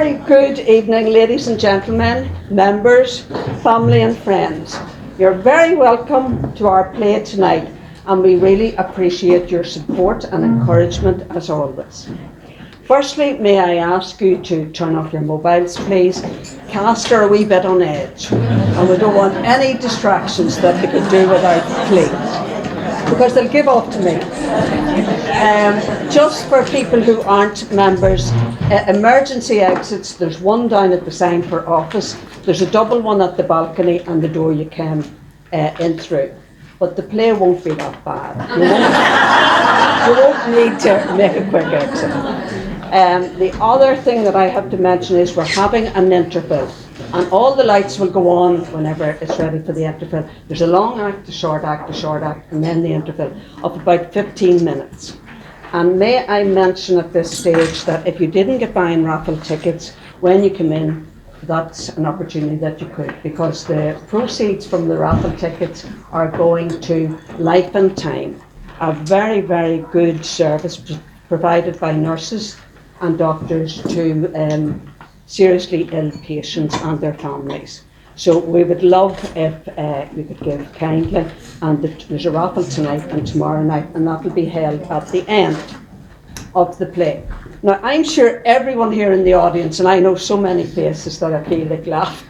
very good evening, ladies and gentlemen, members, family and friends. You're very welcome to our play tonight, and we really appreciate your support and encouragement as always. Firstly, may I ask you to turn off your mobiles, please. Cast are a wee bit on edge, and we don't want any distractions that they could do with our play, because they'll give off to me. Just for people who aren't members, emergency exits, there's one down at the sign for office, there's a double one at the balcony and the door you came in through. But the play won't be that bad. You won't need to make a quick exit. The other thing that I have to mention is we're having an interval, and all the lights will go on whenever it's ready for the interval. There's a long act, a short act, and then the interval of about 15 minutes. And may I mention at this stage that if you didn't get buying raffle tickets when you come in, that's an opportunity that you could, because the proceeds from the raffle tickets are going to Life and Time, a very, very good service provided by nurses and doctors to seriously ill patients and their families. So we would love if you could give kindly, and there's a raffle tonight and tomorrow night, and that will be held at the end of the play. Now, I'm sure everyone here in the audience, and I know so many faces that I feel like laughing.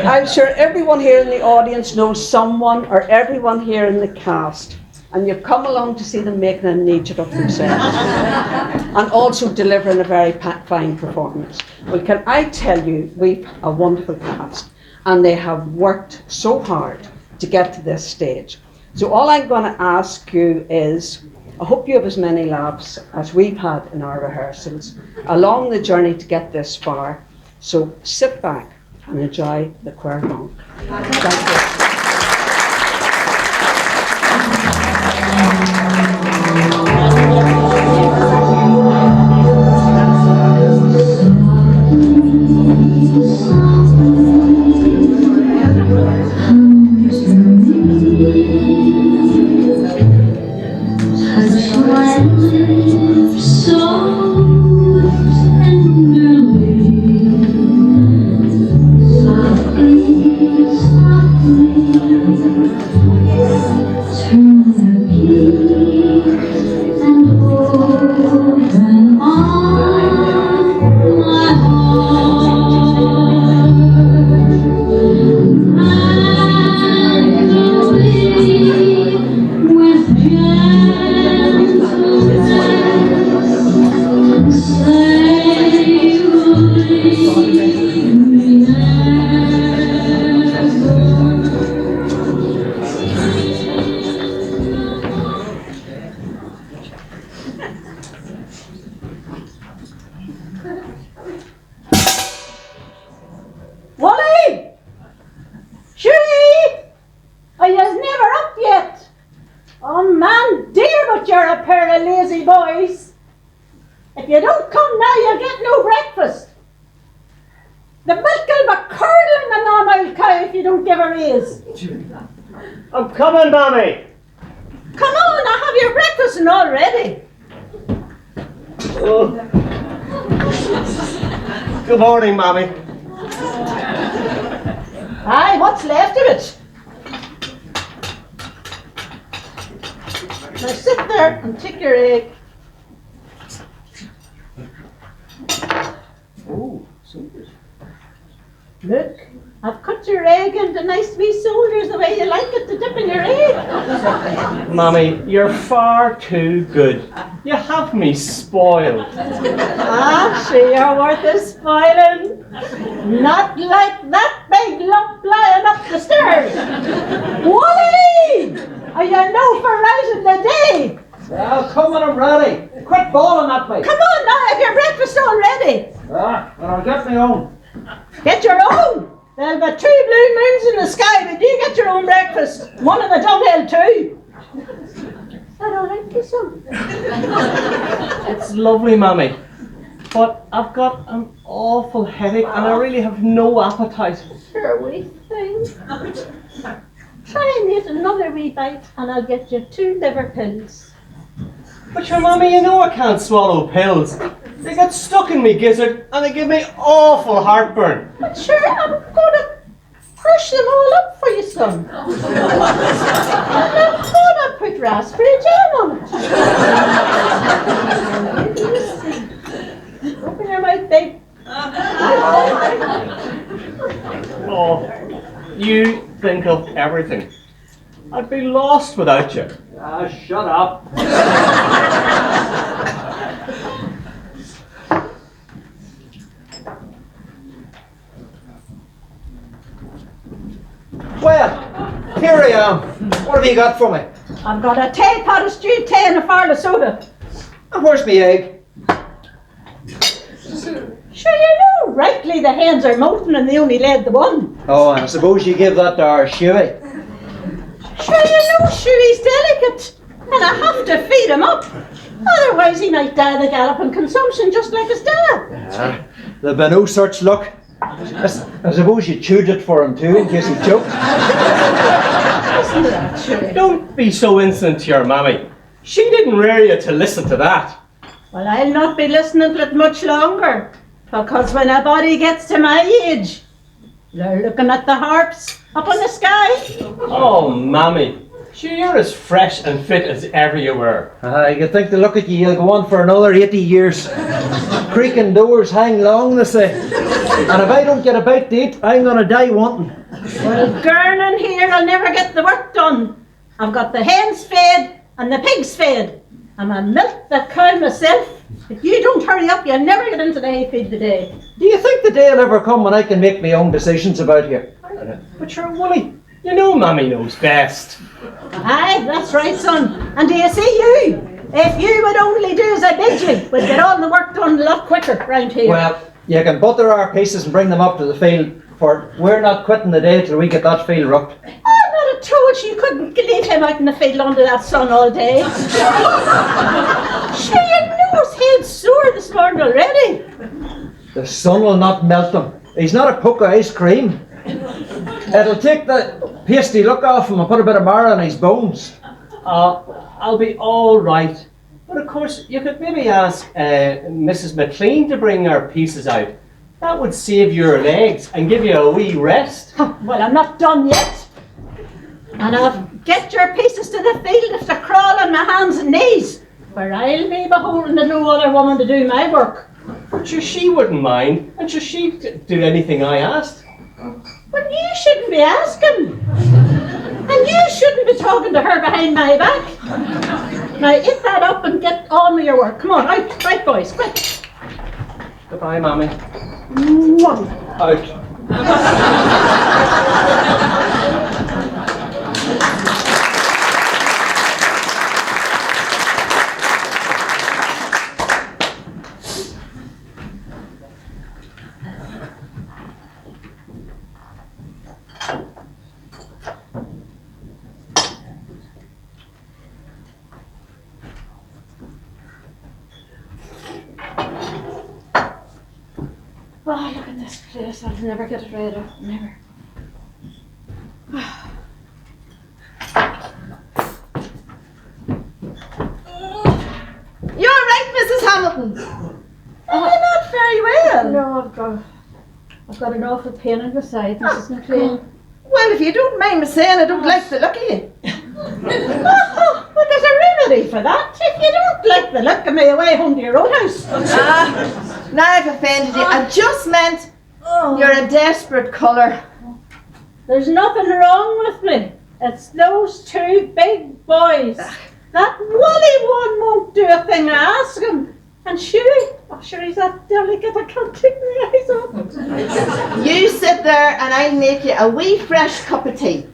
I'm sure everyone here in the audience knows someone or everyone here in the cast, and you've come along to see them making an idiot of themselves and also delivering a very fine performance. Well, can I tell you, we've a wonderful cast, and they have worked so hard to get to this stage. So all I'm going to ask you is, I hope you have as many laughs as we've had in our rehearsals along the journey to get this far. So sit back and enjoy the Quare Gunk. Thank you. If you don't come now, you'll get no breakfast. The milk will be curdling the non-oil cow if you don't give a raise. I'm coming, Mammy. Come on, I have your breakfast and all ready. Oh. Good morning, Mammy. Aye, what's left of it? Now sit there and take your egg. Oh, soldiers. Look, I've cut your egg into nice wee soldiers the way you like it to dip in your egg. Mammy, you're far too good. You have me spoiled. Ah, sure, you're worth the spoiling. Not like that big lump lying up the stairs. Wally! Are you no for rising the day? Well, come when I'm ready. Quit bawling at me. Come on now, have your breakfast all ready. Ah, and I'll get my own. Get your own. There'll be 2 blue moons in the sky, but you get your own breakfast. One in the dunghill too. I don't like this one. It's lovely, Mammy. But I've got an awful headache and I really have no appetite. Sure, wee thing. Try and eat another wee bite and I'll get you 2 liver pills. But your Mammy, you know I can't swallow pills. They get stuck in me gizzard and they give me awful heartburn. But sure, I'm going to crush them all up for you, son. And I'm going to put raspberry jam on it. Open your mouth, babe. Oh, you think of everything. I'd be lost without you. Ah, shut up. Well, here I am. What have you got for me? I've got a teapot of stewed tea and a farl of soda. And where's my egg? Sure, you know rightly the hens are molting and they only laid the one. Oh, and I suppose you give that to our Shuey. Sure, you know Shuey's delicate and I have to feed him up. Otherwise he might die the galloping consumption just like his dad. There'll be no such luck. I suppose you chewed it for him too in case he choked. Isn't that true? Don't be so insolent to your mammy. She didn't rear you to listen to that. Well, I'll not be listening to it much longer. Because when a body gets to my age, they're looking at the harps up in the sky. Oh, mammy. Sure, you're as fresh and fit as ever you were. You think to look at you, you'll go on for another 80 years. Creaking doors hang long, they say. And if I don't get about to eat, I'm going to die wanting. Well, Gurnin here, I'll never get the work done. I've got the hens fed and the pigs fed. And I milk the cow myself. If you don't hurry up, you'll never get into the hay feed today. Do you think the day will ever come when I can make my own decisions about here? But sure, Willie, you know mammy knows best. Aye, that's right, son. And do you see you? If you would only do as I bid you, we'd get all the work done a lot quicker round here. Well, you can butter our pieces and bring them up to the field, for we're not quitting the day till we get that field rucked. Oh, not at all. You couldn't leave him out in the field under that sun all day. Sure, you know his head's sore this morning already. The sun will not melt him. He's not a puck of ice cream. It'll take the pasty look off him and put a bit of marrow in his bones. I'll be all right. But of course, you could maybe ask Mrs. McLean to bring our pieces out. That would save your legs and give you a wee rest. Well, I'm not done yet. And I'll get your pieces to the field if they crawl on my hands and knees, where I'll be beholden to no other woman to do my work. But sure, she wouldn't mind, and sure, she'd do anything I asked. But you shouldn't be asking. And you shouldn't be talking to her behind my back. Now, eat that up and get on with your work. Come on, out, right boys, quick. Goodbye, mammy. Mwah. Out. Oh, look at this place. I'll never get it rid of. Never. You're right, Mrs. Hamilton. Oh, you're not very well. No, I've got an awful pain in my side, Mrs. McLean. Well, if you don't mind me saying, I don't like the look of you. Oh, well, there's a remedy for that. If you don't like the look of me, away home to your own house. Now I've offended you. I just meant you're a desperate colour. There's nothing wrong with me. It's those two big boys. That Wally one won't do a thing I ask him. And Shuey, oh sure he's that delicate, I can't take my eyes off him. You sit there and I'll make you a wee fresh cup of tea.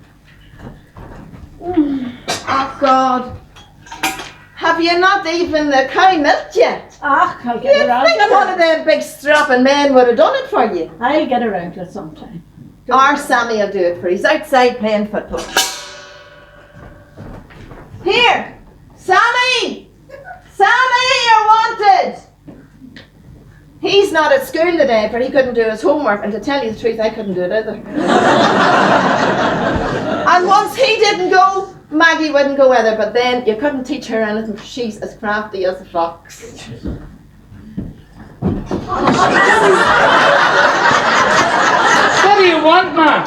Oh God. Have you not even the cow milked yet? Ah, I'll get You'd around think to one it. of them big strapping men would have done it for you. I'll get around to it sometime. Our Sammy will do it for you. He's outside playing football. Here! Sammy! Sammy, you're wanted! He's not at school today, for he couldn't do his homework, and to tell you the truth, I couldn't do it either. And once he didn't go, Maggie wouldn't go either, but then you couldn't teach her anything, she's as crafty as a fox. What do you want, ma?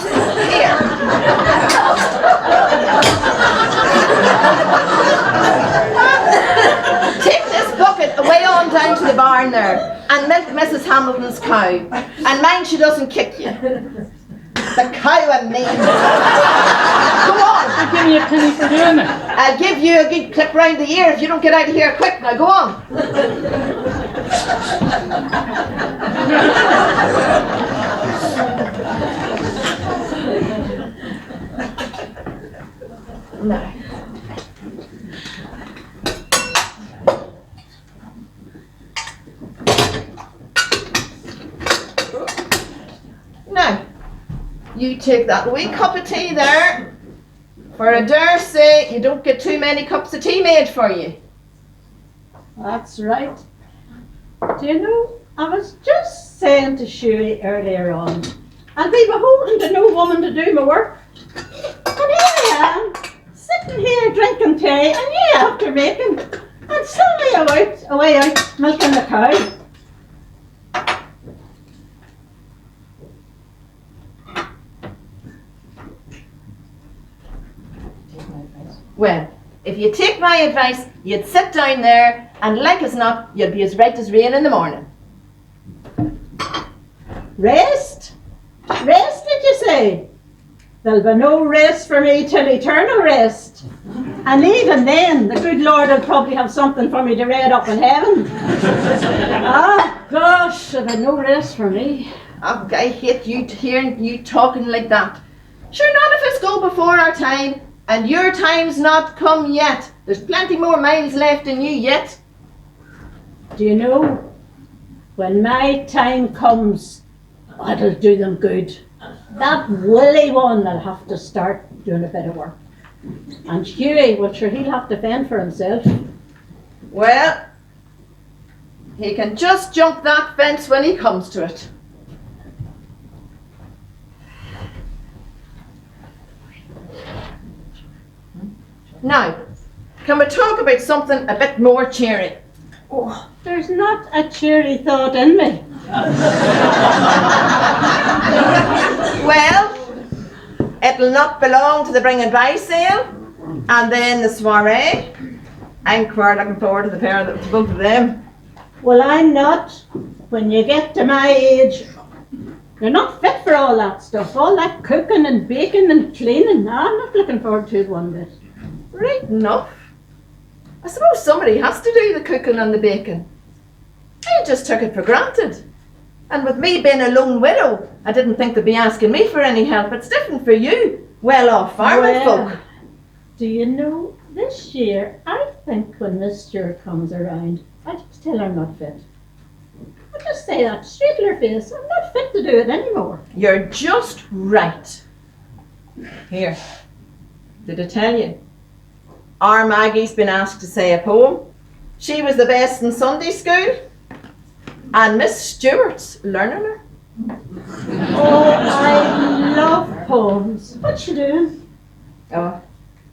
Take this bucket away on down to the barn there and milk Mrs. Hamilton's cow. And mind she doesn't kick you. The cow and me. Go on. I'll give you a penny for doing it. I'll give you a good clip round the ear if you don't get out of here quick. Now go on. No. Now, you take that wee cup of tea there. For I dare say you don't get too many cups of tea made for you. That's right. Do you know, I was just saying to Shuey earlier on, I'll be beholden to no woman to do my work. And here I am, sitting here drinking tea, and you after making, and Sally away out milking the cow. Well, if you take my advice, you'd sit down there and like as not, you'd be as right as rain in the morning. Rest? Rest, did you say? There'll be no rest for me till eternal rest. And even then, the good Lord will probably have something for me to read up in heaven. Ah, gosh, there'll be no rest for me. Oh, I hate you hearing you talking like that. Sure, none of us go before our time, and your time's not come yet. There's plenty more miles left in you yet. Do you know, when my time comes, it'll do them good. That Willie one will have to start doing a bit of work. And Hughie, well sure, he'll have to fend for himself. Well, he can just jump that fence when he comes to it. Now, can we talk about something a bit more cheery? Oh, there's not a cheery thought in me. Well, it'll not belong to the bring and buy sale, and then the soiree. I'm quite looking forward to the pair of both of them. Well, I'm not. When you get to my age, you're not fit for all that stuff. All that cooking and baking and cleaning. No, I'm not looking forward to it one bit. Right enough. I suppose somebody has to do the cooking and the baking. I just took it for granted. And with me being a lone widow, I didn't think they'd be asking me for any help. It's different for you, well-off farming folk. Do you know, this year, I think when Miss Stewart comes around, I just tell her I'm not fit. I just say that straight to her face. I'm not fit to do it anymore. You're just right. Here, did I tell you? Our Maggie's been asked to say a poem. She was the best in Sunday school. And Miss Stewart's learning her. Oh, I love poems. What's she doing? Oh,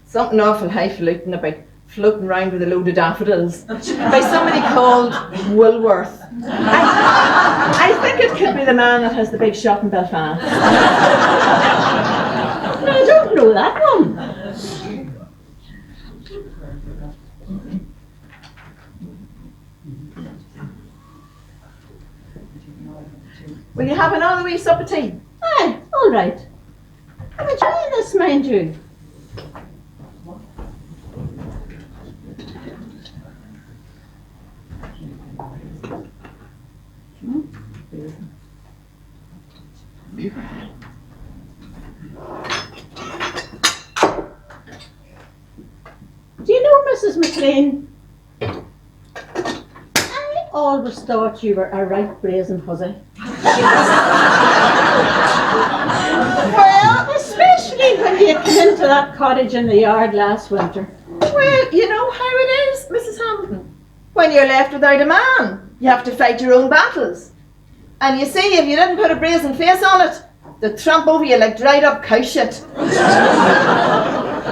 something awful highfalutin about floating around with a load of daffodils by somebody called Woolworth. I think it could be the man that has the big shop in Belfast. No, I don't know that one. Will you have another wee sup of tea? Aye, all right. I'm enjoying this, mind you. Do you know, Mrs. McLean, I always thought you were a right brazen hussy. Well, especially when you came into that cottage in the yard last winter. Well, you know how it is, Mrs. Hamilton. When you're left without a man, you have to fight your own battles. And you see, if you didn't put a brazen face on it, they'd tramp over you like dried up cow shit.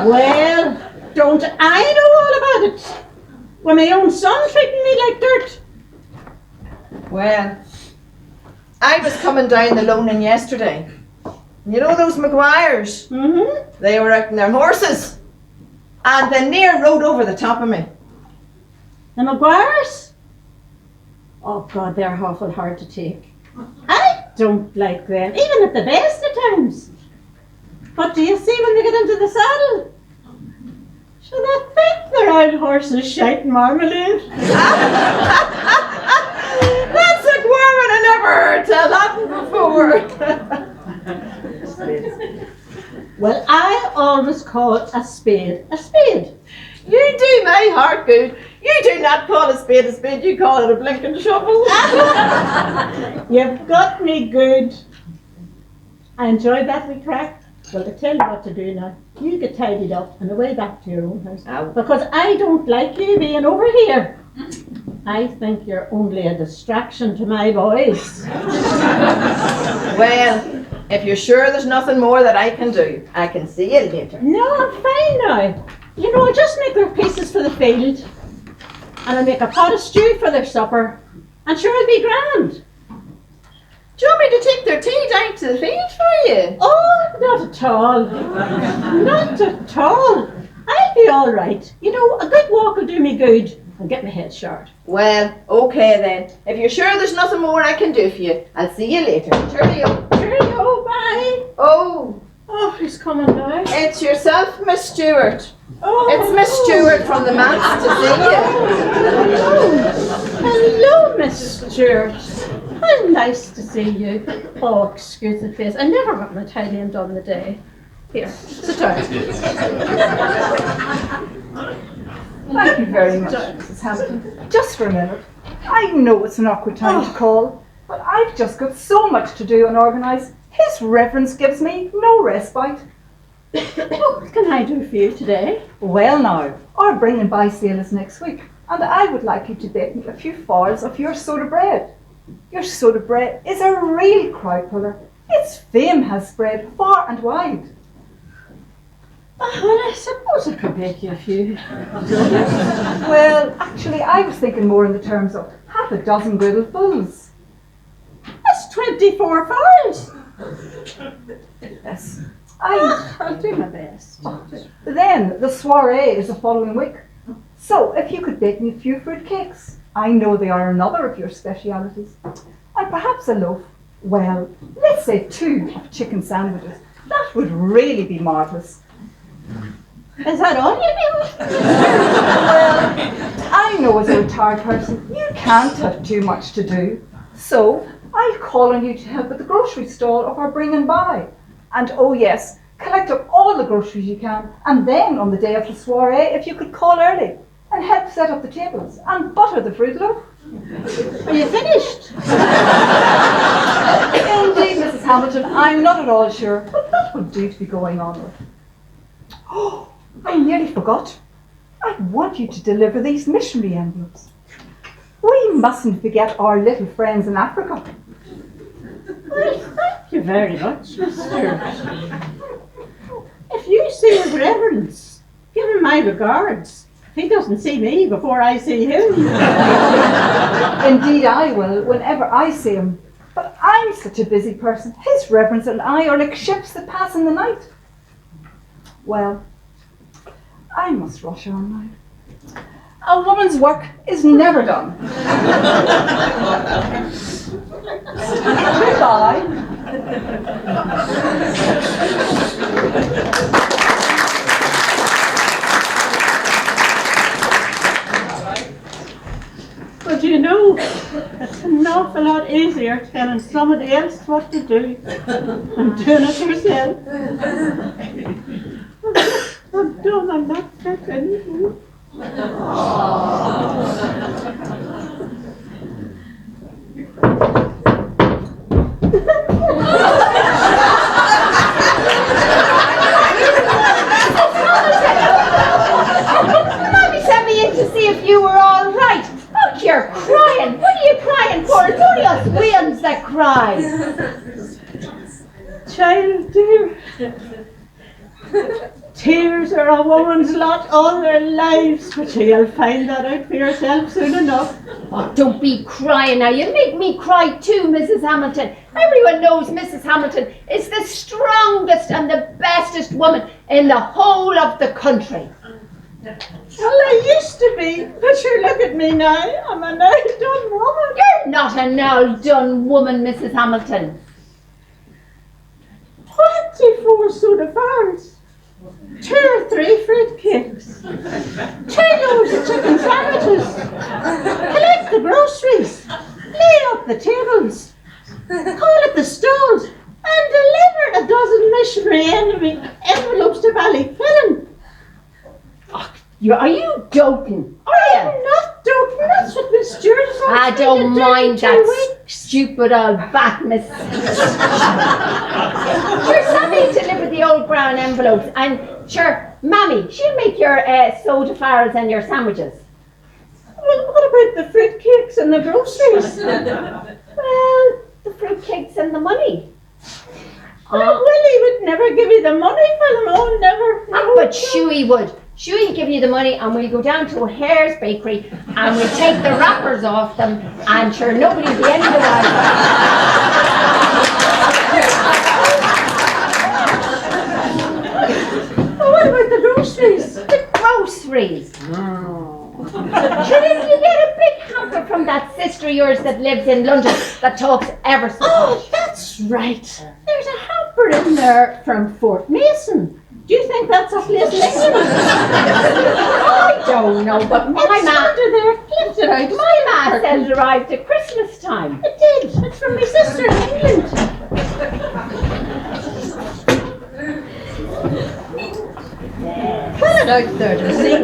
Well, don't I know all about it? When my own son treating me like dirt. Well, I was coming down the Loaning yesterday. You know those Maguires? Mm-hmm. They were out on their horses. And they near rode over the top of me. The Maguires? Oh God, they're awful hard to take. I don't like them, even at the best of times. But do you see when they get into the saddle? Should I think they're out horses shouting marmalade? That's a Quare, I never heard tell that before. Well, I always call a spade a spade. You do my heart good. You do not call a spade, you call it a blinking shovel. You've got me good. I enjoyed that wee crack. Well, I tell you what to do now. You get tidied up and away back to your own house. Ow. Because I don't like you being over here. I think you're only a distraction to my boys. Well, if you're sure there's nothing more that I can do, I can see you later. No, I'm fine now. You know, I just make their pieces for the field. And I make a pot of stew for their supper. And sure, it'll be grand. Do you want me to take their tea down to the field for you? Oh, not at all. Not at all. I'll be all right. You know, a good walk will do me good. I'll get my head short. Well, okay then. If you're sure there's nothing more I can do for you, I'll see you later. Cheerio. Cheerio, bye. Oh, Oh, he's coming now. it's yourself, Miss Stewart. Oh, It's Miss Stewart from the manse to see Hello, Miss Stewart. How nice to see you. Oh, excuse the face. I never got my tidying done in the day. Here, sit down. Thank you very much, Mrs. Hampton. Just for a minute. I know it's an awkward time to call, but I've just got so much to do and organise. His Reverence gives me no respite. What can I do for you today? Well now, our bring and buy sale is next week, and I would like you to bake me a few farls of your soda bread. Your soda bread is a real crowd puller. Its fame has spread far and wide. Well, I suppose I could bake you a few. Well, actually, I was thinking more in the terms of half a dozen griddled bulls. That's 24 fowls. Yes. I'll do my best. Then the soiree is the following week. So if you could bake me a few fruit cakes, I know they are another of your specialities. And perhaps a loaf, well, let's say 2 of chicken sandwiches. That would really be marvellous. Is that all you do? Well, I know as a retired person, you can't have too much to do. So I'll call on you to help at the grocery stall of our bring and buy. And oh yes, collect up all the groceries you can, and then on the day of the soiree, if you could call early and help set up the tables and butter the fruit loaf. Are you finished? Indeed, Mrs. Hamilton, I'm not at all sure, but that would do to be going on with. Oh, I nearly forgot. I want you to deliver these missionary envelopes. We mustn't forget our little friends in Africa. Well, thank you very much, Miss Stewart. If you see his reverence, give him my regards. If he doesn't see me before I see him. Indeed I will, whenever I see him. But I'm such a busy person. His reverence and I are like ships that pass in the night. Well, I must rush on now. A woman's work is never done. Goodbye. But you know, it's an awful lot easier telling somebody else what to do than doing it yourself. I'm done, I'm not fit anymore. Mommy sent me in to see if you were all right. Look, you're crying. What are you crying for? It's only us Williams that cry. Child dear, Tears are a woman's lot all their lives, but you'll find that out for yourself soon enough. Oh, don't be crying now. You make me cry too, Mrs. Hamilton. Everyone knows Mrs. Hamilton is the strongest and the bestest woman in the whole of the country. Well, I used to be, but sure, look at me now. I'm an outdone woman. You're not a now-done woman, Mrs. Hamilton. 24 soda farms, 2 or 3 fruit cakes, 2 loads of chicken sandwiches, collect the groceries, lay up the tables, call at the stalls, and deliver a dozen missionary envelopes to Ballyclillan. Are you doting? I'm not joking, that's what Miss Stewart said. I don't mind that stupid old bat, Miss. Sure, Sammy deliver the old brown envelopes, and sure, Mammy, she'll make your soda farls and your sandwiches. Well, what about the fruit cakes and the groceries? Well, the fruit cakes and the money. Well, Willie would never give you the money for them, oh, never. But Shuey would. Shuey give you the money, and we'll go down to O'Hare's bakery, and we'll take the wrappers off them, and sure, nobody'll be any the wiser. Oh, what about the groceries? The groceries. Sure, you get a big hamper from that sister of yours that lives in London that talks ever so much. Oh, that's right. There's a hamper in there from Fort Mason. Do you think that's a place in England? I don't know, but my ma... Lift it out. My ma said it arrived at Christmas time. It did. It's from my sister in England. Pull it out there to see.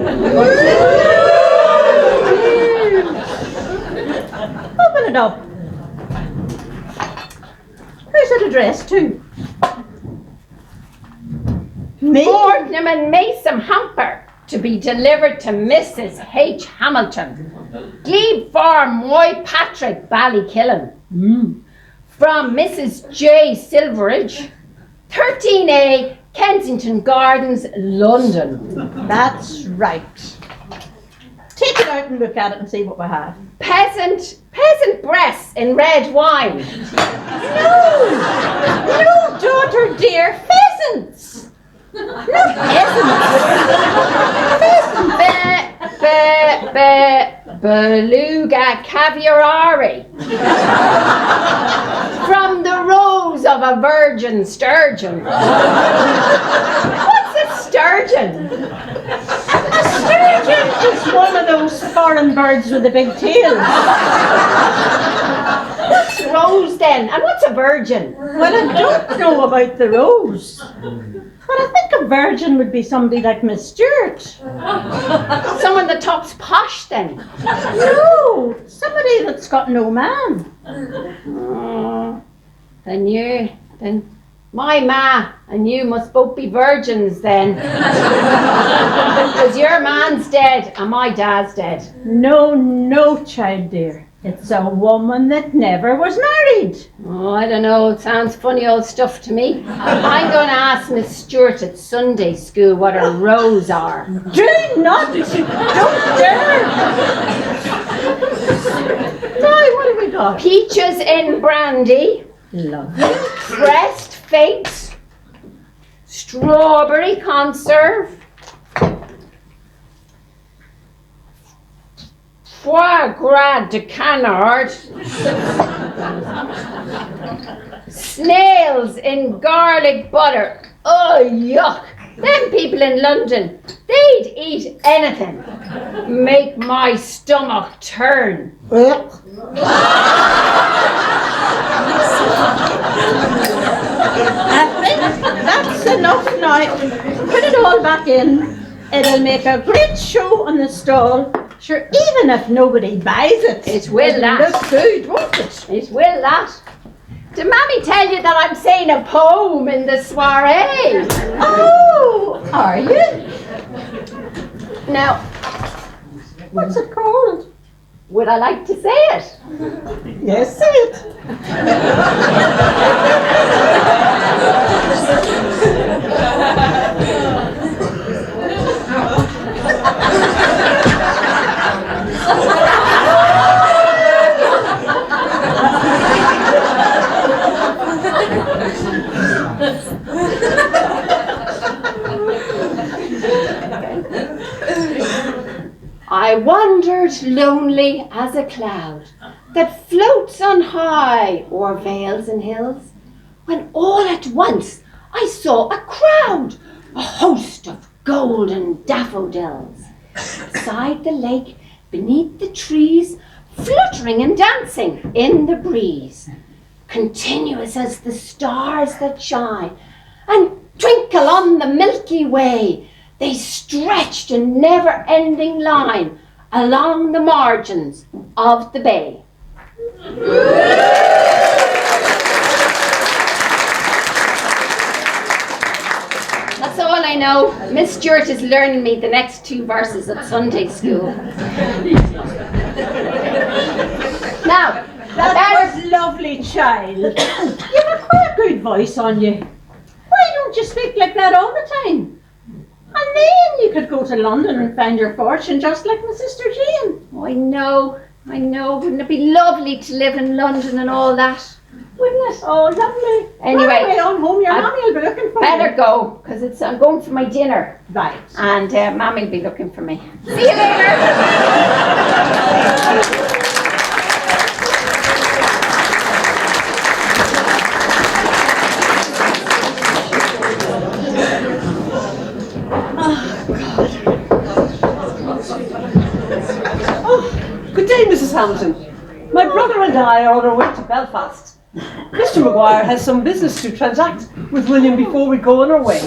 Open it up. Who's it addressed to? Me? Fortnum and Mason hamper to be delivered to Mrs. H. Hamilton. Glebe Farm, Moy Patrick, Ballyclillan. From Mrs. J. Silveridge, 13A, Kensington Gardens, London. That's right. Take it out and look at it and see what we have. Peasant breasts in red wine. No, daughter dear, pheasants. No Beluga caviarari. From the rose of a virgin sturgeon. What's a sturgeon? A sturgeon is one of those foreign birds with the big tails. What's rose then? And what's a virgin? Well, I don't know about the rose. But I think a virgin would be somebody like Miss Stewart. Someone that talks posh then? No, somebody that's got no man. Then my ma and you must both be virgins then. Because your man's dead and my dad's dead. No, child dear. It's a woman that never was married. Oh, I don't know. It sounds funny old stuff to me. I'm going to ask Miss Stewart at Sunday school what a rose are. Do not! Don't dare! Now, what have we got? Peaches in brandy. Lovely. Pressed figs. Strawberry conserve. Foie gras de canard. Snails in garlic butter. Oh, yuck. Them people in London, they'd eat anything. Make my stomach turn. I think that's enough now. Put it all back in. It'll make a great show on the stall. Sure, even if nobody buys it, It will that. look good, won't it? It will that. Did Mammy tell you that I'm saying a poem in the soiree? Oh, are you? Now, What's it called? would I like to say it? Yes, say it. I wandered lonely as a cloud that floats on high o'er vales and hills, when all at once I saw a crowd, a host of golden daffodils, beside the lake, beneath the trees, fluttering and dancing in the breeze, continuous as the stars that shine and twinkle on the Milky Way. They stretched in never-ending line along the margins of the bay. That's all I know. Miss Stewart is learning me the next 2 verses at Sunday school. Now, That was lovely, child. You have quite a good voice on you. Why don't you speak like that all the time? And then you could go to London and find your fortune just like my sister Jane. I know. Wouldn't it be lovely to live in London and all that? Wouldn't it? Oh, lovely. Anyway, Run away on home, your I mommy will be looking for Better you. go, because I'm going for my dinner. Right. And Mammy will be looking for me. See you later. Good day, Mrs. Hamilton. My brother and I are on our way to Belfast. Mr. Maguire has some business to transact with William before we go on our way.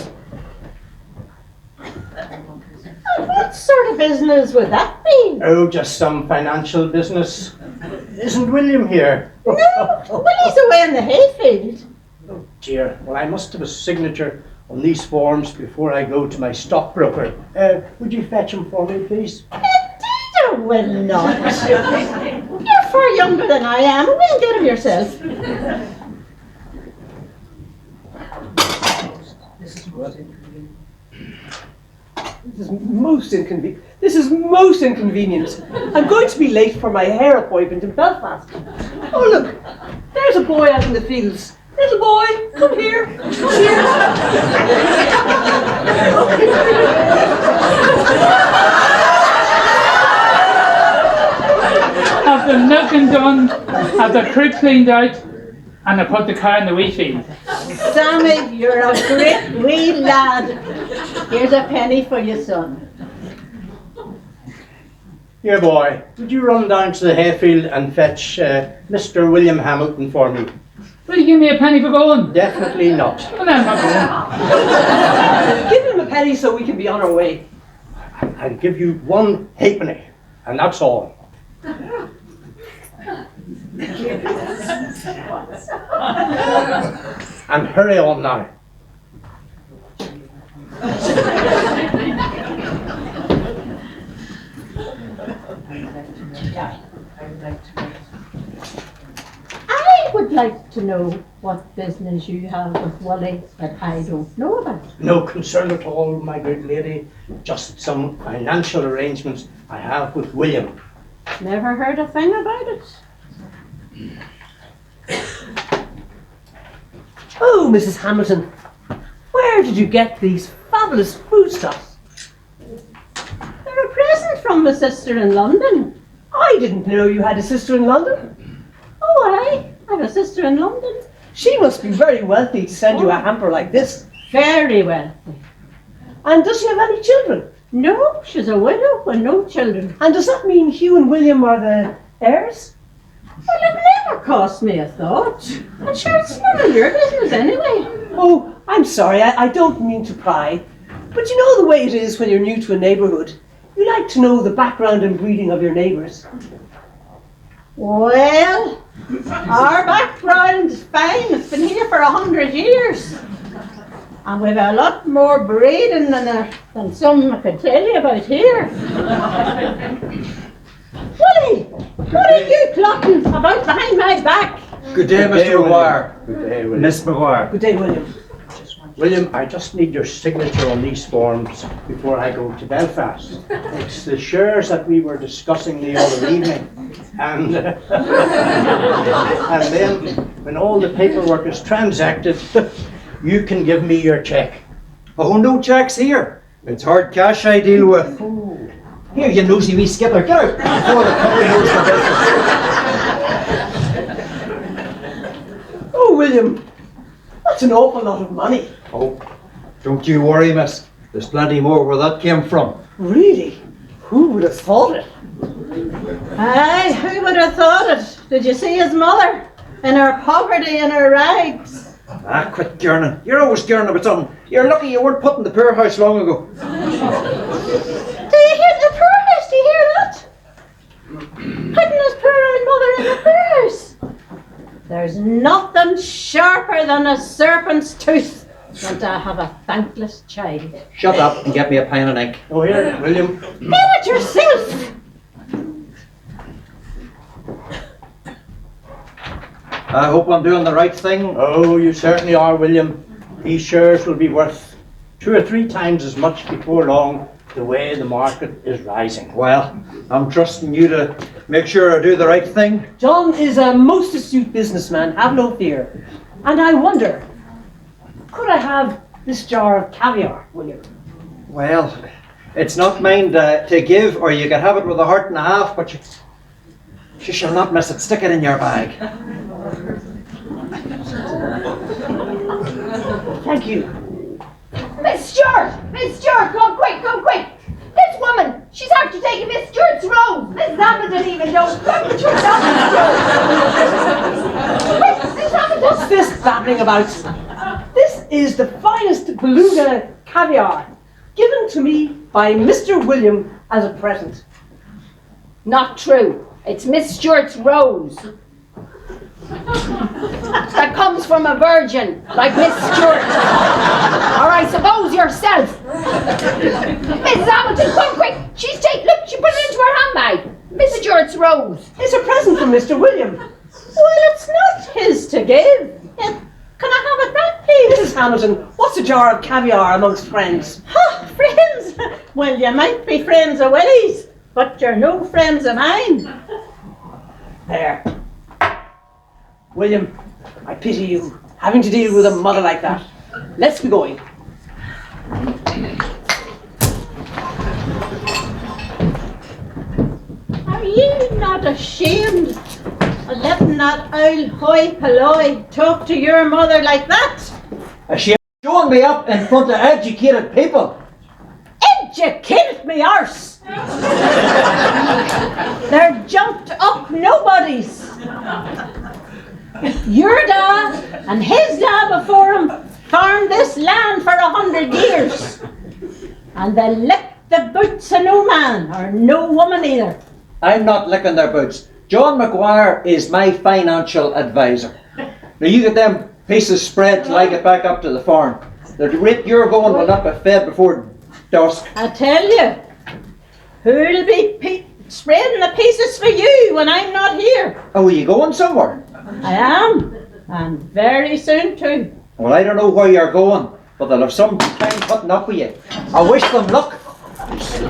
What sort of business would that be? Oh, just some financial business. Isn't William here? No, Willie's away in the hayfield. Oh dear, well I must have a signature on these forms before I go to my stockbroker. Would you fetch him for me, please? Indeed I will not. You're far younger than I am. We'll get him yourself. This is most inconvenient. I'm going to be late for my hair appointment in Belfast. Oh look, there's a boy out in the fields. Little boy, come here. Come here. Have the milking done, have the creek cleaned out, and I put the car in the wheat field. Sammy, you're a great wee lad. Here's a penny for your son. Here, boy, would you run down to the hayfield and fetch Mr. William Hamilton for me? Will you give me a penny for going? Definitely not. Well, then I'm not going. Give him a penny so we can be on our way. I'll give you 1 halfpenny, and that's all. And hurry on now. I would like to know what business you have with Willie that I don't know about. No concern at all, my good lady. Just some financial arrangements I have with William. Never heard a thing about it. Oh, Mrs. Hamilton, where did you get these fabulous foodstuffs? They're a present from my sister in London. I didn't know you had a sister in London. Oh, I have a sister in London. She must be very wealthy to send you a hamper like this. Very wealthy. And does she have any children? No, she's a widow with no children. And does that mean Hugh and William are the heirs? Well, it never cost me a thought. And sure, it's none of your business anyway. Oh, I'm sorry, I don't mean to pry. But you know the way it is when you're new to a neighbourhood. You like to know the background and breeding of your neighbours. Well, our background is fine. It's been here for 100 years. And we've a lot more breeding than some I could tell you about here. Willie, what are you plotting about behind my back? Good day, Mr. Maguire. Good day, William. Miss Maguire. Good day, William. William, I just need your signature on these forms before I go to Belfast. It's the shares that we were discussing the other evening. And, and then, when all the paperwork is transacted, you can give me your cheque. Oh, no checks here. It's hard cash I deal with. Here, you nosy wee skitter, get out before the company knows the business. Oh, William, that's an awful lot of money. Oh, don't you worry, miss. There's plenty more where that came from. Really? Who would have thought it? Aye, who would have thought it? Did you see his mother? In her poverty, in her rags. Ah, quit girning. You're always girning about something. You're lucky you weren't put in the poorhouse long ago. Do you hear the poorhouse? Do you hear that? Putting his poor old mother in the poorhouse. There's nothing sharper than a serpent's tooth than to have a thankless child. Shut up and get me a pen and ink. Oh, here, William. Get it yourself! I hope I'm doing the right thing. Oh, you certainly are, William. These shares will be worth 2 or 3 times as much before long, the way the market is rising. Well, I'm trusting you to make sure I do the right thing. John is a most astute businessman, have no fear. And I wonder, could I have this jar of caviar, William? Well, it's not mine to give, or you can have it with a heart and a half, but you shall not miss it. Stick it in your bag. Thank you. Miss Stewart! Miss Stewart, come quick, come quick! This woman, she's after taking Miss Stewart's rose! Miss Lambert didn't even know. Come put your down, Miss Stewart! Quick, Miss Lambert! What's this babbling about? This is the finest beluga caviar, given to me by Mr. William as a present. Not true. It's Miss Stewart's rose. That comes from a virgin, like Miss Stewart. Or I suppose yourself. Mrs. Hamilton, come quick. Look, she put it into her handbag. Miss Stewart's rose. It's a present from Mr. William. Well, it's not his to give. Can I have it back, please? Mrs. Hamilton, what's a jar of caviar amongst friends? Ha, friends! Well, you might be friends of Willie's, but you're no friends of mine. There. William, I pity you, having to deal with a mother like that. Let's be going. Are you not ashamed of letting that old hoi polloi talk to your mother like that? She showing me up in front of educated people. Educated me arse! They're jumped up nobodies. Your dad and his dad before him farmed this land for 100 years. And they licked the boots of no man, or no woman either. I'm not licking their boots. John McGuire is my financial advisor. Now you get them pieces spread till I get back up to the farm. The rate you're going will not be fed before dusk. I tell you, who'll be spreading the pieces for you when I'm not here? Oh, are you going somewhere? I am, and very soon too. Well, I don't know where you're going, but they'll have some time putting up with you. I wish them luck. It's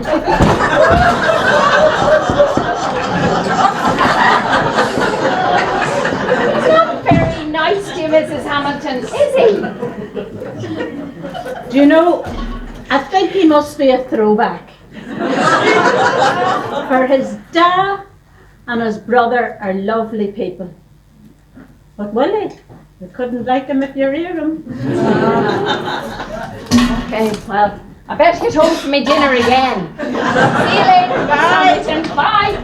not very nice to you, Mrs. Hamilton, is he? Do you know, I think he must be a throwback. For his dad and his brother are lovely people. But Willie, you couldn't like him if you reared him. Okay, well, I better hit home for my dinner again. See you later, Miss Hamilton. Bye.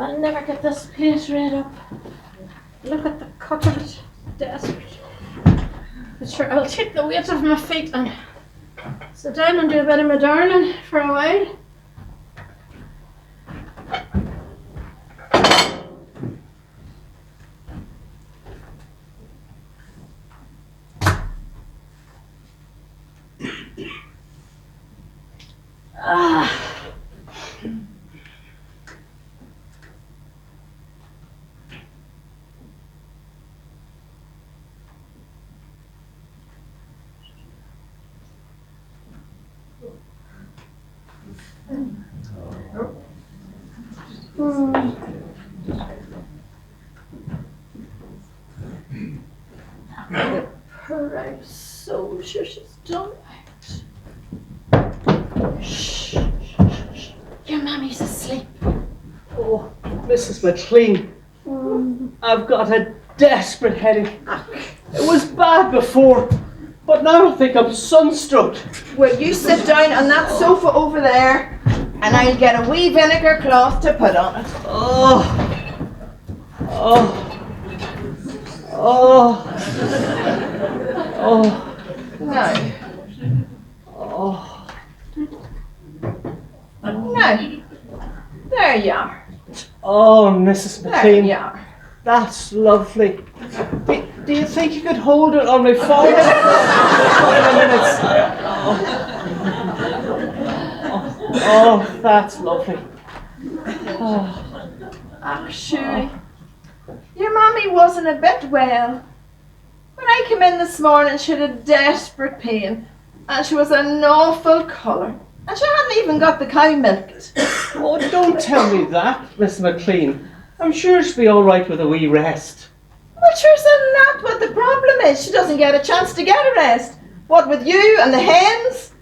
I'll never get this place right up. Look at the cut of it. Desperate. But sure, I'll take the weight off my feet and sit down and do a bit of my darning for a while. Her out so sure she's done out. Shh. Your mammy's asleep. Oh, Mrs. McLean, I've got a desperate headache. It was bad before, but now I think I'm sunstroked. Well, you sit down on that sofa over there, and I'll get a wee vinegar cloth to put on it. Oh, oh, oh, oh, Now. oh. Now. There you are. Oh, Mrs. There McLean, you are. that's lovely. Do you think you could hold it on my forehead for 5 minutes? Oh, that's lovely. Oh. Actually, your mammy wasn't a bit well. When I came in this morning, she had a desperate pain, and she was an awful colour, and she hadn't even got the cow milked. Oh, don't tell me that, Miss McLean. I'm sure she'll be all right with a wee rest. Well, sure, isn't that what the problem is? She doesn't get a chance to get a rest. What with you and the hens,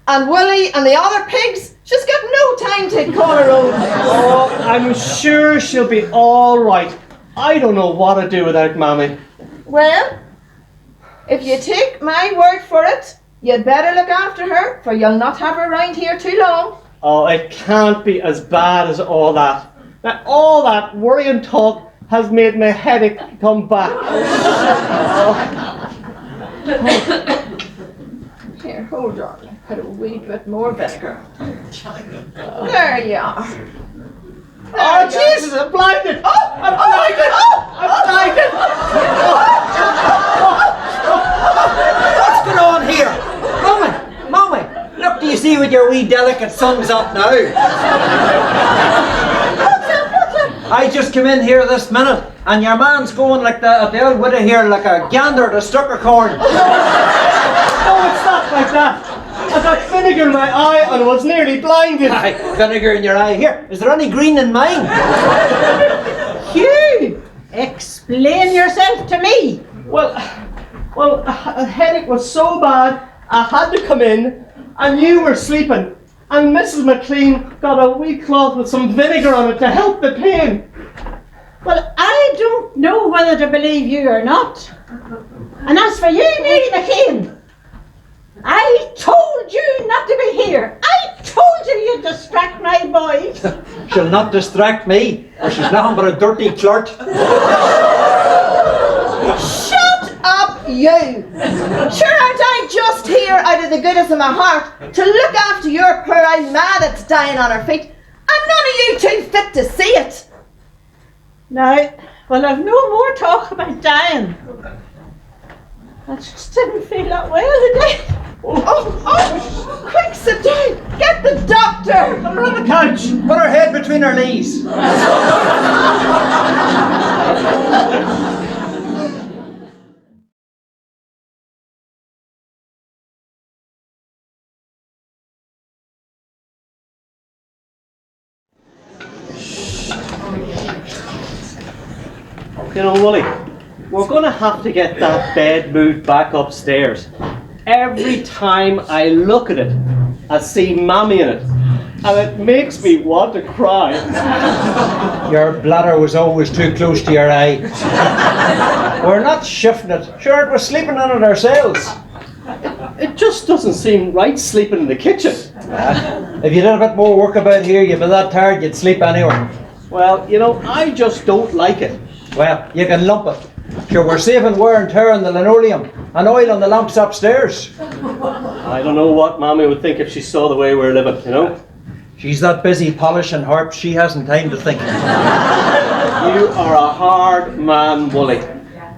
and Willie and the other pigs, she's got no time to call her own. Oh, I'm sure she'll be all right. I don't know what to do without Mammy. Well, if you take my word for it, you'd better look after her, for you'll not have her round here too long. Oh, it can't be as bad as all that. Now, all that worrying talk has made my headache come back. Here, hold on. Put a wee bit more vinegar. There you are. Oh, Jesus, I'm blinded! Oh, I'm blinded! I'm blinded! What's going on here? Mommy, look, do you see with your wee delicate sons up now? I just come in here this minute, and your man's going like the old widow here, like a gander to stucker corn. No, it's not like that. I got vinegar in my eye and was nearly blinded. Aye, vinegar in your eye. Here, is there any green in mine? Hugh, explain yourself to me. Well, a headache was so bad, I had to come in, and you were sleeping. And Mrs. McLean got a wee cloth with some vinegar on it to help the pain. Well, I don't know whether to believe you or not. And as for you, Mary McLean, I told you not to be here. I told you you'd distract my boys. She'll not distract me, or she's nothing but a dirty flirt. Shut up, you! Sure, aren't I just here out of the goodness of my heart to look after your poor old ma that's dying on her feet, and none of you too fit to see it. Now, well, I've no more talk about dying. I just didn't feel that well today. Oh, quick, sit down. Get the doctor. Put her on the couch. Put her head between her knees. You know, Willie, we're going to have to get that bed moved back upstairs. Every time I look at it, I see Mammy in it, and it makes me want to cry. Your bladder was always too close to your eye. We're not shifting it. Sure, we're sleeping on it ourselves. It just doesn't seem right sleeping in the kitchen. If you did a bit more work about here, you'd be that tired you'd sleep anywhere. Well, you know, I just don't like it. Well, you can lump it. Sure, we're saving wear and tear on the linoleum and oil on the lamps upstairs. I don't know what Mammy would think if she saw the way we're living, you know? She's that busy polishing harps, she hasn't time to think. You are a hard man, Wooly.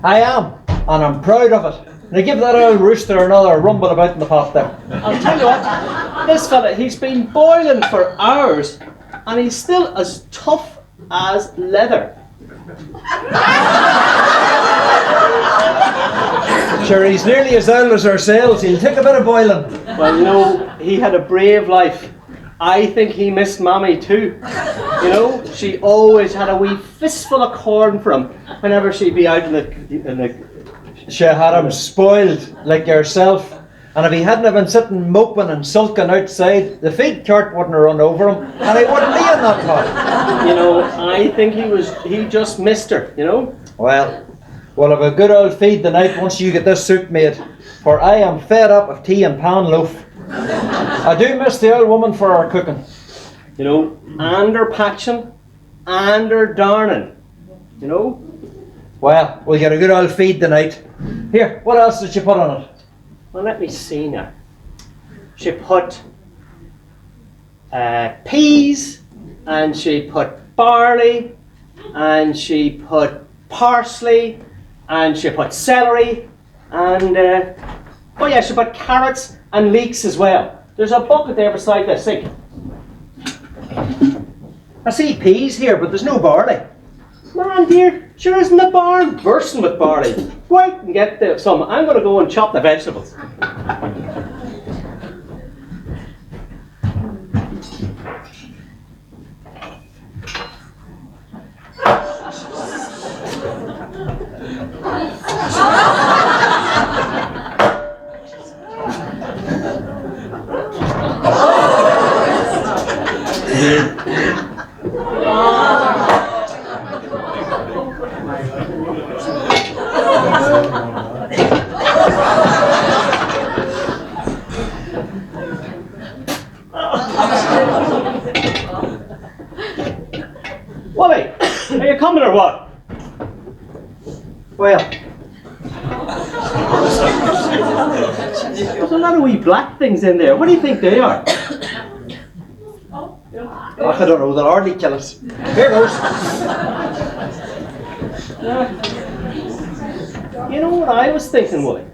I am, and I'm proud of it. Now give that old rooster another rumble about in the pot there. I'll tell you what, this fella, he's been boiling for hours, and he's still as tough as leather. Sure, he's nearly as old as ourselves. He'll take a bit of boiling. Well, you know, he had a brave life. I think he missed Mommy too. You know, she always had a wee fistful of corn for him whenever she'd be out in the She had him spoiled like yourself. And if he hadn't have been sitting moping and sulking outside, the feed cart wouldn't have run over him, and he wouldn't be in that pot. You know, I think he just missed her, you know? Well, we'll have a good old feed tonight once you get this soup made, for I am fed up of tea and pan loaf. I do miss the old woman for her cooking. You know, and her patching, and her darning, you know? Well, we'll get a good old feed tonight. Here, what else did you put on it? Well, let me see now. She put peas, and she put barley, and she put parsley, and she put celery, and oh yeah, she put carrots and leeks as well. There's a bucket there beside the sink. I see peas here, but there's no barley. Man dear, sure isn't the barn bursting with barley? Go out and get some. I'm going to go and chop the vegetables. Wally, are you coming or what? Well, there's a lot of wee black things in there. What do you think they are? I don't know, they'll hardly kill us. Here goes. You know what I was thinking, Wally?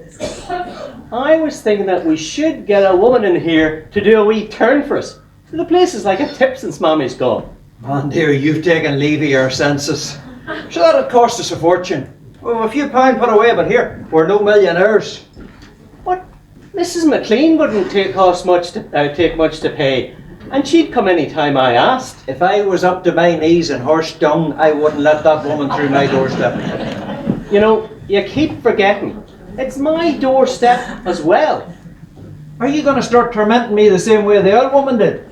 I was thinking that we should get a woman in here to do a wee turn for us. The place is like a tip since Mommy's gone. Man dear, you've taken leave of your senses. So that'd cost us a fortune. Well, a few pound put away, but here, we're no millionaires. But Mrs. McLean wouldn't take much to pay, and she'd come any time I asked. If I was up to my knees in horse dung, I wouldn't let that woman through my doorstep. You know, you keep forgetting. It's my doorstep as well. Are you going to start tormenting me the same way the old woman did?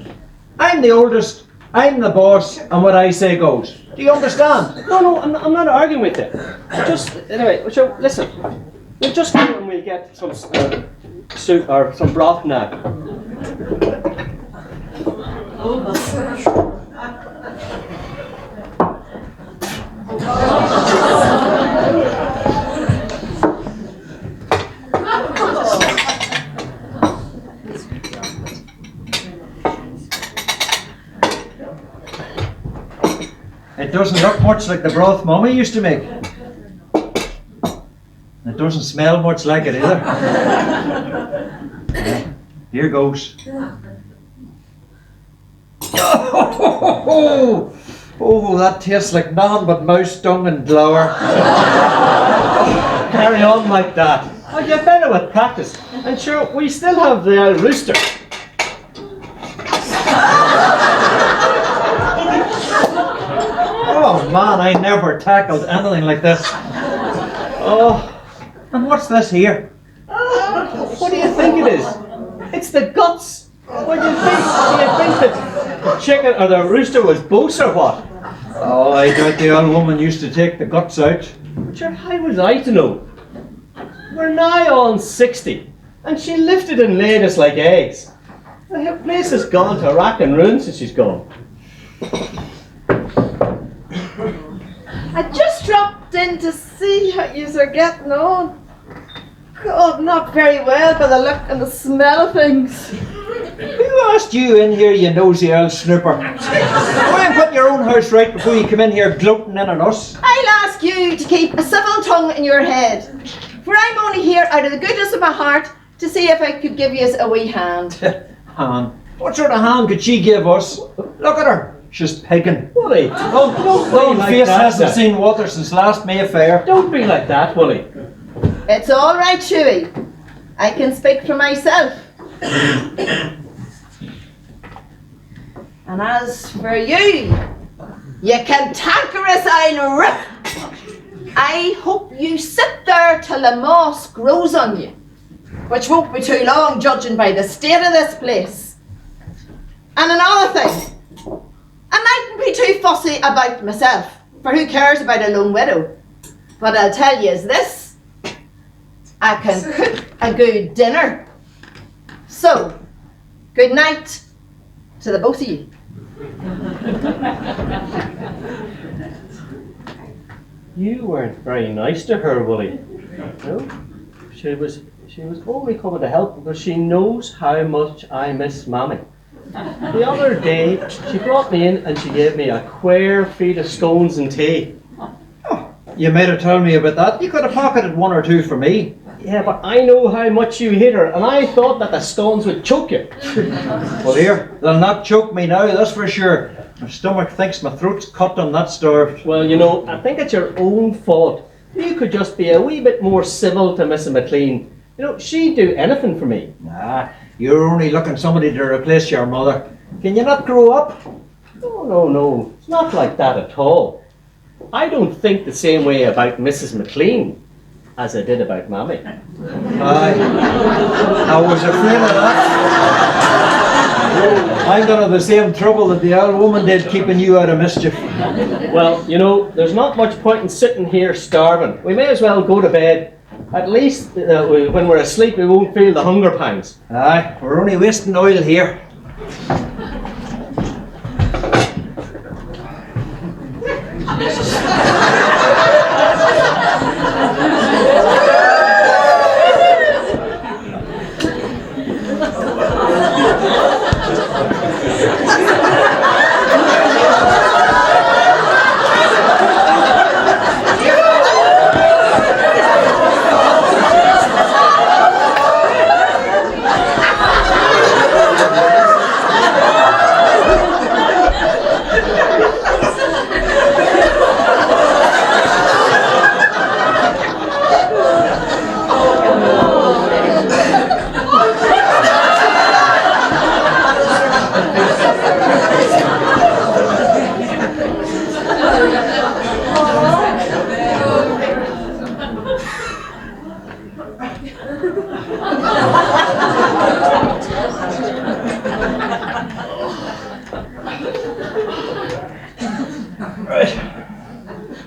I'm the oldest, I'm the boss, and what I say goes. Do you understand? No, I'm not arguing with you. Just, anyway, so listen. We'll just go and we'll get some soup or some broth now. It doesn't look much like the broth Mummy used to make. It doesn't smell much like it either. Here goes. Oh, that tastes like nothing but mouse dung and flour. Carry on like that. I'll get better with practice. And sure, we still have the rooster. Oh man, I never tackled anything like this. Oh, and what's this here? What do you think it is? It's the guts. What do you think? Do you think that the chicken or the rooster was boos or what? Oh, I doubt the old woman used to take the guts out. Sure, how was I to know? We're nigh on 60, and she lifted and laid us like eggs. The place has gone to rack and ruin since she's gone. I just dropped in to see how yous are getting on. God, not very well by the look and the smell of things. Who asked you in here, you nosy old snooper? Go and put your own house right before you come in here gloating in on us. I'll ask you to keep a civil tongue in your head, for I'm only here out of the goodness of my heart to see if I could give yous a wee hand. Hand? What sort of hand could she give us? Look at her. She's pegging. Willie, don't be like face that. hasn't seen water since last Mayfair. Don't be like that, Willie. It's all right, Shuey. I can speak for myself. And as for you, you cantankerous I'll rip. I hope you sit there till the moss grows on you, which won't be too long judging by the state of this place. And another thing, I mightn't be too fussy about myself, for who cares about a lone widow? But I'll tell you is this, I can cook a good dinner. So, good night to the both of you. You weren't very nice to her, Willie. No, she was only coming to help because she knows how much I miss Mammy. The other day, she brought me in and she gave me a Quare feed of scones and tea. Oh, you might have told me about that. You could have pocketed 1 or 2 for me. Yeah, but I know how much you hate her, and I thought that the scones would choke you. Well, here, they'll not choke me now, that's for sure. My stomach thinks my throat's cut on that starved. Well, you know, I think it's your own fault. You could just be a wee bit more civil to Mrs. McLean. You know, she'd do anything for me. Nah, you're only looking somebody to replace your mother. Can you not grow up? No, it's not like that at all. I don't think the same way about Mrs. McLean as I did about Mammy. Aye, I was afraid of that. I'm gonna have the same trouble that the old woman did keeping you out of mischief. Well, you know, there's not much point in sitting here starving. We may as well go to bed. At least when we're asleep we won't feel the hunger pangs. Aye, we're only wasting oil here.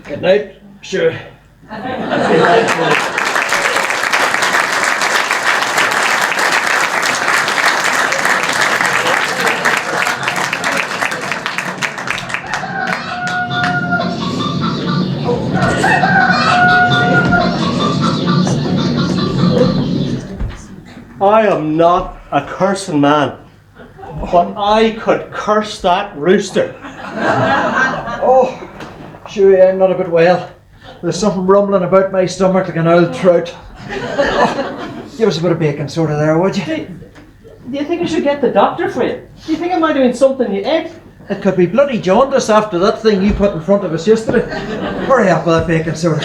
Good night, sure. I am not a cursing man, but I could curse that rooster. Oh, sure, I'm not a bit well. There's something rumbling about my stomach like an old trout. Oh, give us a bit of baking soda there, would you? Do you think I should get the doctor for you? Do you think I might have been something you ate? It could be bloody jaundice after that thing you put in front of us yesterday. Hurry up with that baking soda.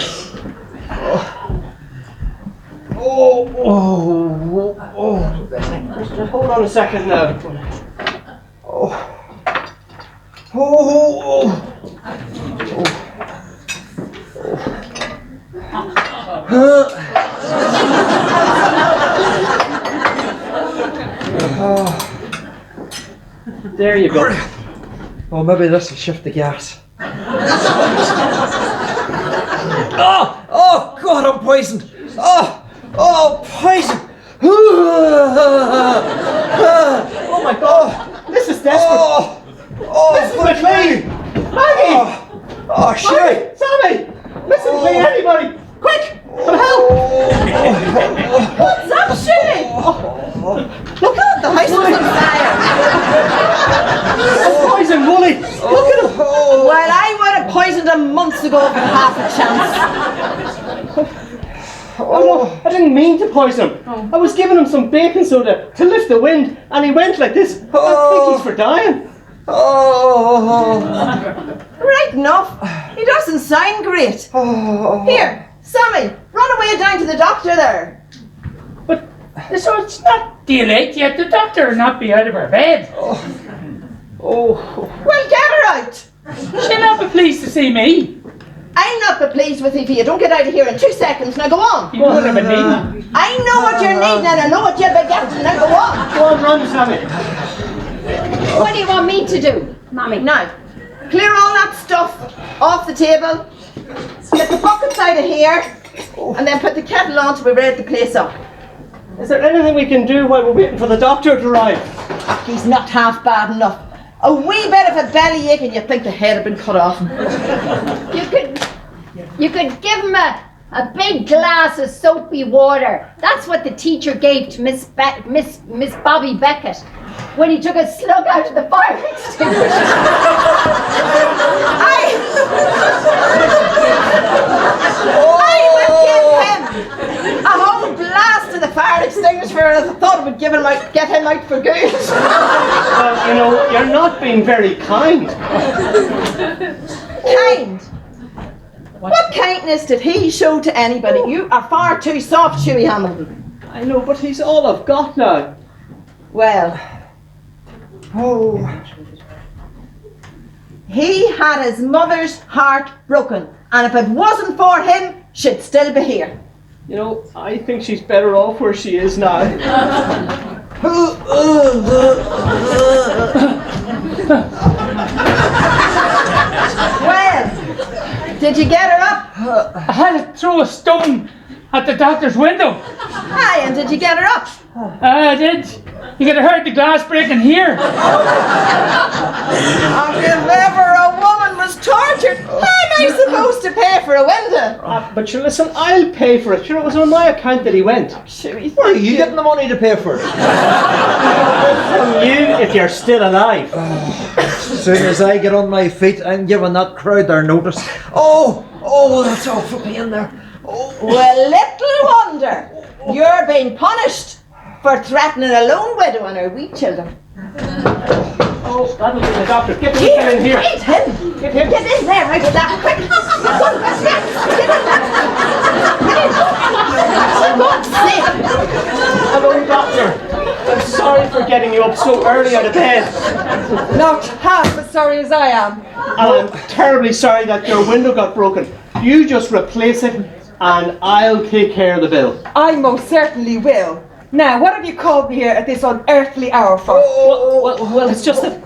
Oh. Just hold on a second now. There you go. Oh, maybe this will shift the gas. Oh, God, I'm poisoned. Oh, poison. Oh my God! This is desperate! Mrs. McLean! Maggie! Oh, shit! Sammy! Mrs. McLean, anybody! Quick! Some help! What's up, Shirley? Look out, the house is on fire. Poison Wooly! Look at him! Well, I would have poisoned him months ago for half a chance. Oh no, I didn't mean to poison him. I was giving him some baking soda to lift the wind and he went like this. I think he's for dying. Right enough. He doesn't sound great. Here, Sammy, run away down to the doctor there. But so it's not too late yet. The doctor will not be out of her bed. Oh, Well, get her out. She'll not be pleased to see me. I'm not be pleased with you if you don't get out of here in 2 seconds. Now go on. You would have a need. I know what you're needing and I know what you'll be getting. Now go on. go on, run, Sammy. What do you want me to do, Mommy? Now, clear all that stuff off the table. Get the buckets out of here. And then put the kettle on to be ready to place up. Is there anything we can do while we're waiting for the doctor to arrive? He's not half bad enough. A wee bit of a bellyache and you'd think the head had been cut off. You could give him a big glass of soapy water. That's what the teacher gave to Miss Bobby Beckett when he took a slug out of the fire extinguisher. I would give him a whole blast of the fire extinguisher and I thought it would get him out for good. Well, you know, you're not being very kind. Kind? What kindness did he show to anybody? You are far too soft, Shuey Hamilton. I know, but he's all I've got now. Well, he had his mother's heart broken, and if it wasn't for him, she'd still be here. You know, I think she's better off where she is now. Well, did you get her up? I had to throw a stone at the doctor's window. Aye, and did you get her up? I did. You could have heard the glass breaking here. And if ever a woman was tortured, how am I supposed to pay for a window? But you listen, I'll pay for it. Sure, it was on my account that he went. Where are you getting the money to pay for it? From you, if you're still alive. As soon as I get on my feet, I'm giving that crowd their notice. Oh, that's awful being there. Oh. Well, little wonder you're being punished for threatening a lone widow and her wee children. Oh, that'll be the doctor. Get him in here. Get him! Get him. Get in there, right with that, quick! Get in there! Hello, doctor. I'm sorry for getting you up so early out of bed. Not half as sorry as I am. And I'm terribly sorry that your window got broken. You just replace it and I'll take care of the bill. I most certainly will. Now, what have you called me here at this unearthly hour for? Well, it's just that,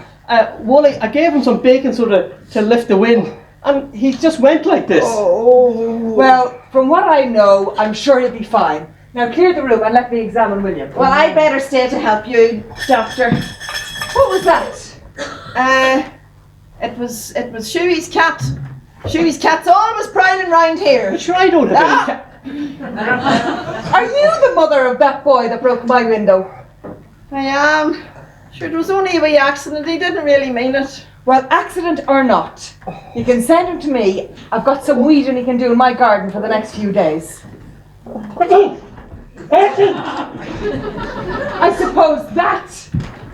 Wally, I gave him some baking soda to lift the wind, and he just went like this. Well, from what I know, I'm sure he'll be fine. Now clear the room and let me examine William. Well, I'd better stay to help you, doctor. What was that? It was Shuey's cat. Shuey's cat's always prowling round here. Sure, I don't have any cat. Are you the mother of that boy that broke my window? I am. Sure, it was only a wee accident. He didn't really mean it. Well, accident or not, you can send him to me. I've got some weeding he can do in my garden for the next few days. I suppose that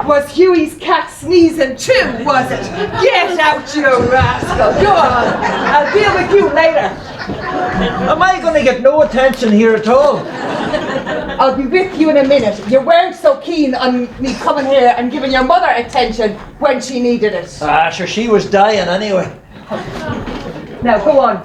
was Huey's cat sneezing too, was it? Get out, you rascal! Go on! I'll deal with you later. Am I going to get no attention here at all? I'll be with you in a minute. You weren't so keen on me coming here and giving your mother attention when she needed it. Sure, she was dying anyway. Now, go on.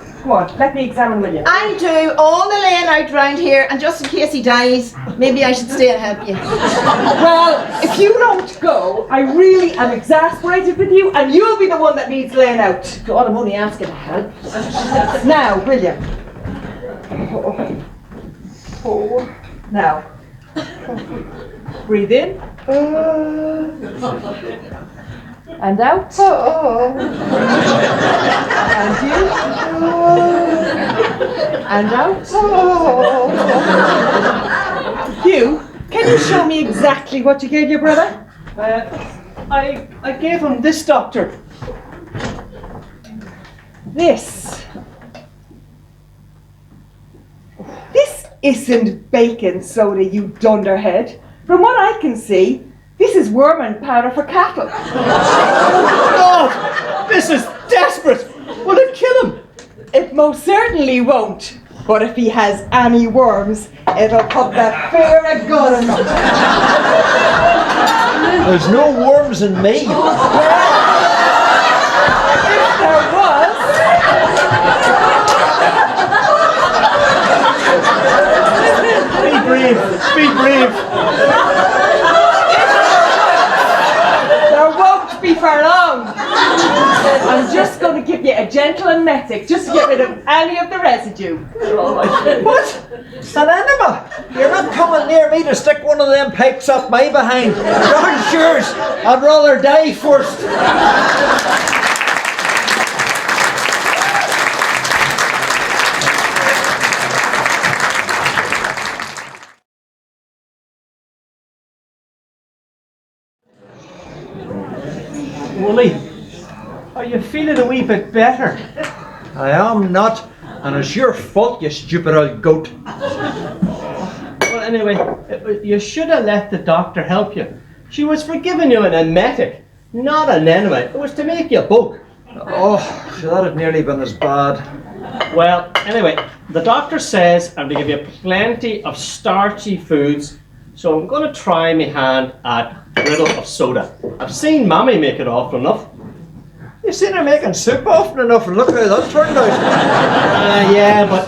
Let me examine William. I do all the laying out round here, and just in case he dies, maybe I should stay and help you. Well, if you don't go, I really am exasperated with you, and you'll be the one that needs laying out. God, I'm only asking to help. Now, William. Now. Breathe in. And out. And you. And out. Hugh, can you show me exactly what you gave your brother? I gave him this, doctor. This isn't baking soda, you dunderhead. From what I can see, this is worming powder for cattle. God, this is desperate. Will it kill him? It most certainly won't. But if he has any worms, it'll put the fear of God in him. There's no worms germs in me. If there was, Be brave. Be brave. there won't be for long. I'm just going to give you a gentle emetic just to get rid of any of the residue. What? An enema? You're not coming near me to stick one of them pipes up my behind. Darn sure, I'd rather die first. Wooly, are you feeling a wee bit better? I am not, and it's your fault, you stupid old goat. Well, anyway, you should have let the doctor help you. She was for giving you an emetic, not an enema. It was to make you bug. Oh, that had nearly been as bad. Well, anyway, the doctor says I'm to give you plenty of starchy foods, so I'm going to try my hand at a riddle of soda. I've seen Mommy make it often enough. You've seen her making soup often enough, and look how that turned out. Yeah, but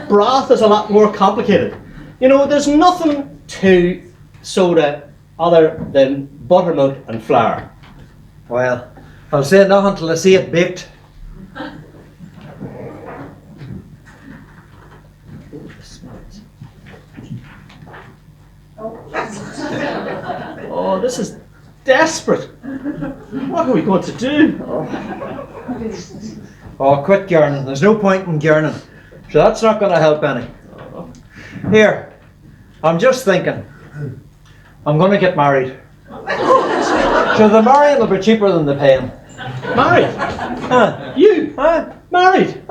broth is a lot more complicated. You know, there's nothing to soda other than buttermilk and flour. Well, I'll say nothing till I see it baked. Oh, this is desperate. What are we going to do? Oh, quit yearning. There's no point in yearning. So that's not going to help any. Here, I'm just thinking. I'm going to get married. So the marrying will be cheaper than the paying. Married? You? Married?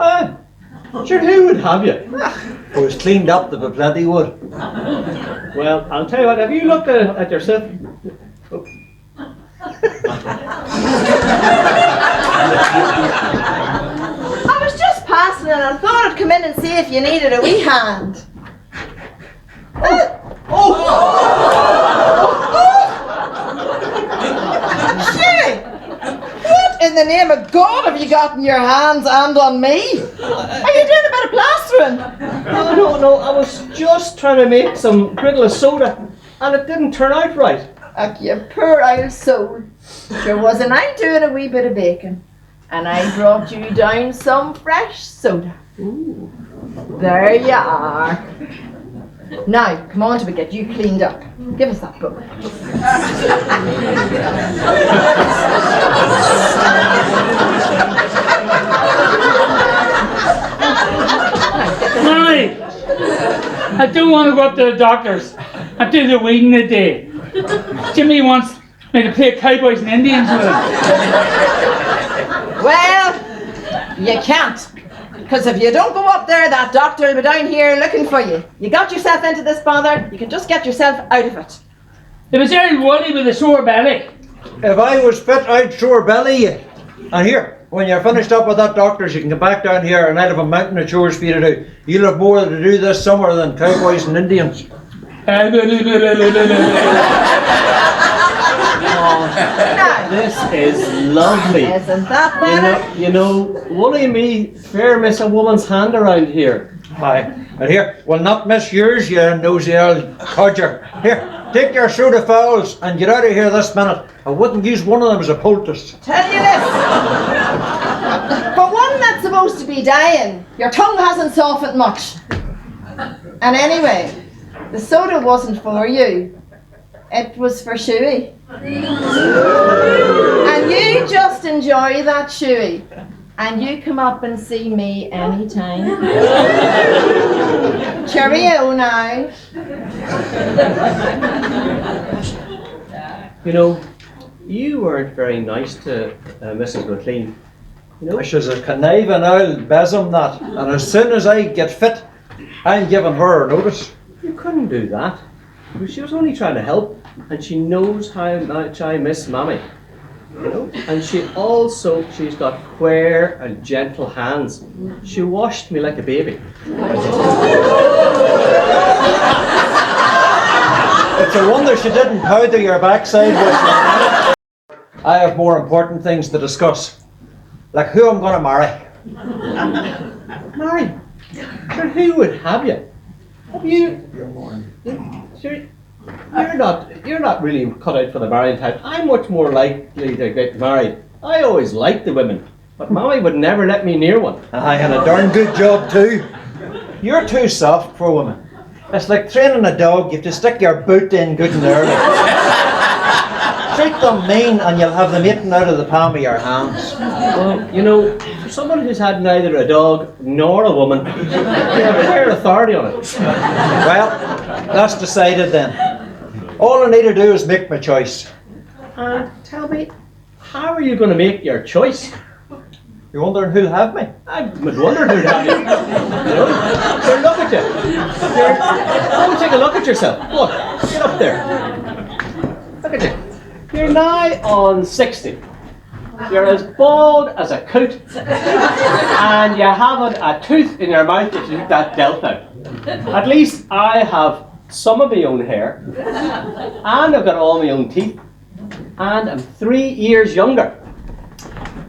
Sure, who would have you? If it was cleaned up, there'd be plenty would. Well, I'll tell you what, have you looked at yourself? Oh. I was just passing and I thought I'd come in and see if you needed a wee hand. Shit! What in the name of God have you got in your hands and on me? Are you doing a bit of plastering? No, I was just trying to make some griddle of soda and it didn't turn out right. Ach, you poor old soul. Sure wasn't I doing a wee bit of baking? And I brought you down some fresh soda. Ooh. There you are. Now, come on till we get you cleaned up. Give us that book. Mommy, I don't want to go up to the doctor's. I do the weeding a day. Jimmy wants me to play cowboys and Indians with him. Well, you can't. Because if you don't go up there, that doctor will be down here looking for you. You got yourself into this bother, you can just get yourself out of it. It was old Wooly with a sore belly. If I was fit, I'd sure belly you. And here, when you're finished up with that doctor's, you can come back down here and I'd have a mountain of chores for you to do. You'll have more to do this summer than cowboys and Indians. This is lovely. Isn't that better? You know, Wooly and me fair miss a woman's hand around here. Aye. And here, we'll not miss yours, you nosy old codger. Here, take your soda fowls and get out of here this minute. I wouldn't use one of them as a poultice. Tell you this. For one that's supposed to be dying, your tongue hasn't softened much. And anyway, the soda wasn't for you. It was for Shuey. And you just enjoy that Shuey. And you come up and see me anytime. Cheerio now. You know, you weren't very nice to Mrs. McLean. You know? She's a conniving old besom, that. And as soon as I get fit, I'm giving her a notice. You couldn't do that. She was only trying to help, and she knows how much I miss Mommy. You know? And she's got quare and gentle hands. She washed me like a baby. It's a wonder she didn't powder your backside. I have more important things to discuss. Like who I'm going to marry. Marry? Sure, who would have you? Have you? Sure, you're not really cut out for the marrying type. I'm much more likely to get married. I always liked the women, but Mommy would never let me near one. I had a darn good job too. You're too soft for a woman. It's like training a dog. You have to stick your boot in good and early. Treat them mean and you'll have them eaten out of the palm of your hands. Well, you know, for someone who's had neither a dog nor a woman, you have clear authority on it. Well, that's decided then. All I need to do is make my choice. And tell me, how are you going to make your choice? You're wondering who'll have me? I would wonder who'd have you. You know, here, look at you. Go and take a look at yourself. Look, get up there. Look at you. You're nigh on 60. You're as bald as a coot, and you haven't a tooth in your mouth if you took that delf out. At least I have some of my own hair, and I've got all my own teeth, and I'm 3 years younger.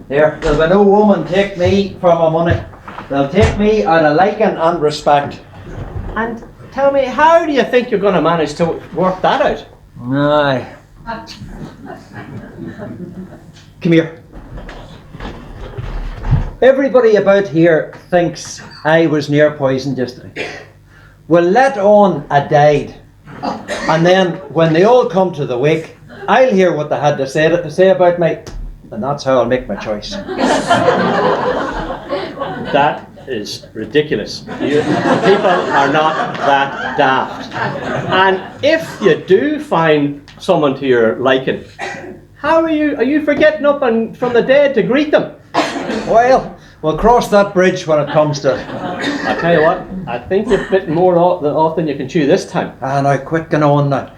There'll be no woman take me for my money. They'll take me out of liking and respect. And tell me, how do you think you're going to manage to work that out? Aye. Come here. Everybody about here thinks I was near poisoned yesterday. Well, let on I died. And then when they all come to the wake, I'll hear what they had to say about me. And that's how I'll make my choice. That is ridiculous. People are not that daft. And if you do find someone to your liking, how are you for getting up from the dead to greet them? Well, we'll cross that bridge when it comes to it. I tell you what, I think you've bitten more off than you can chew this time. Ah, now quick and on now.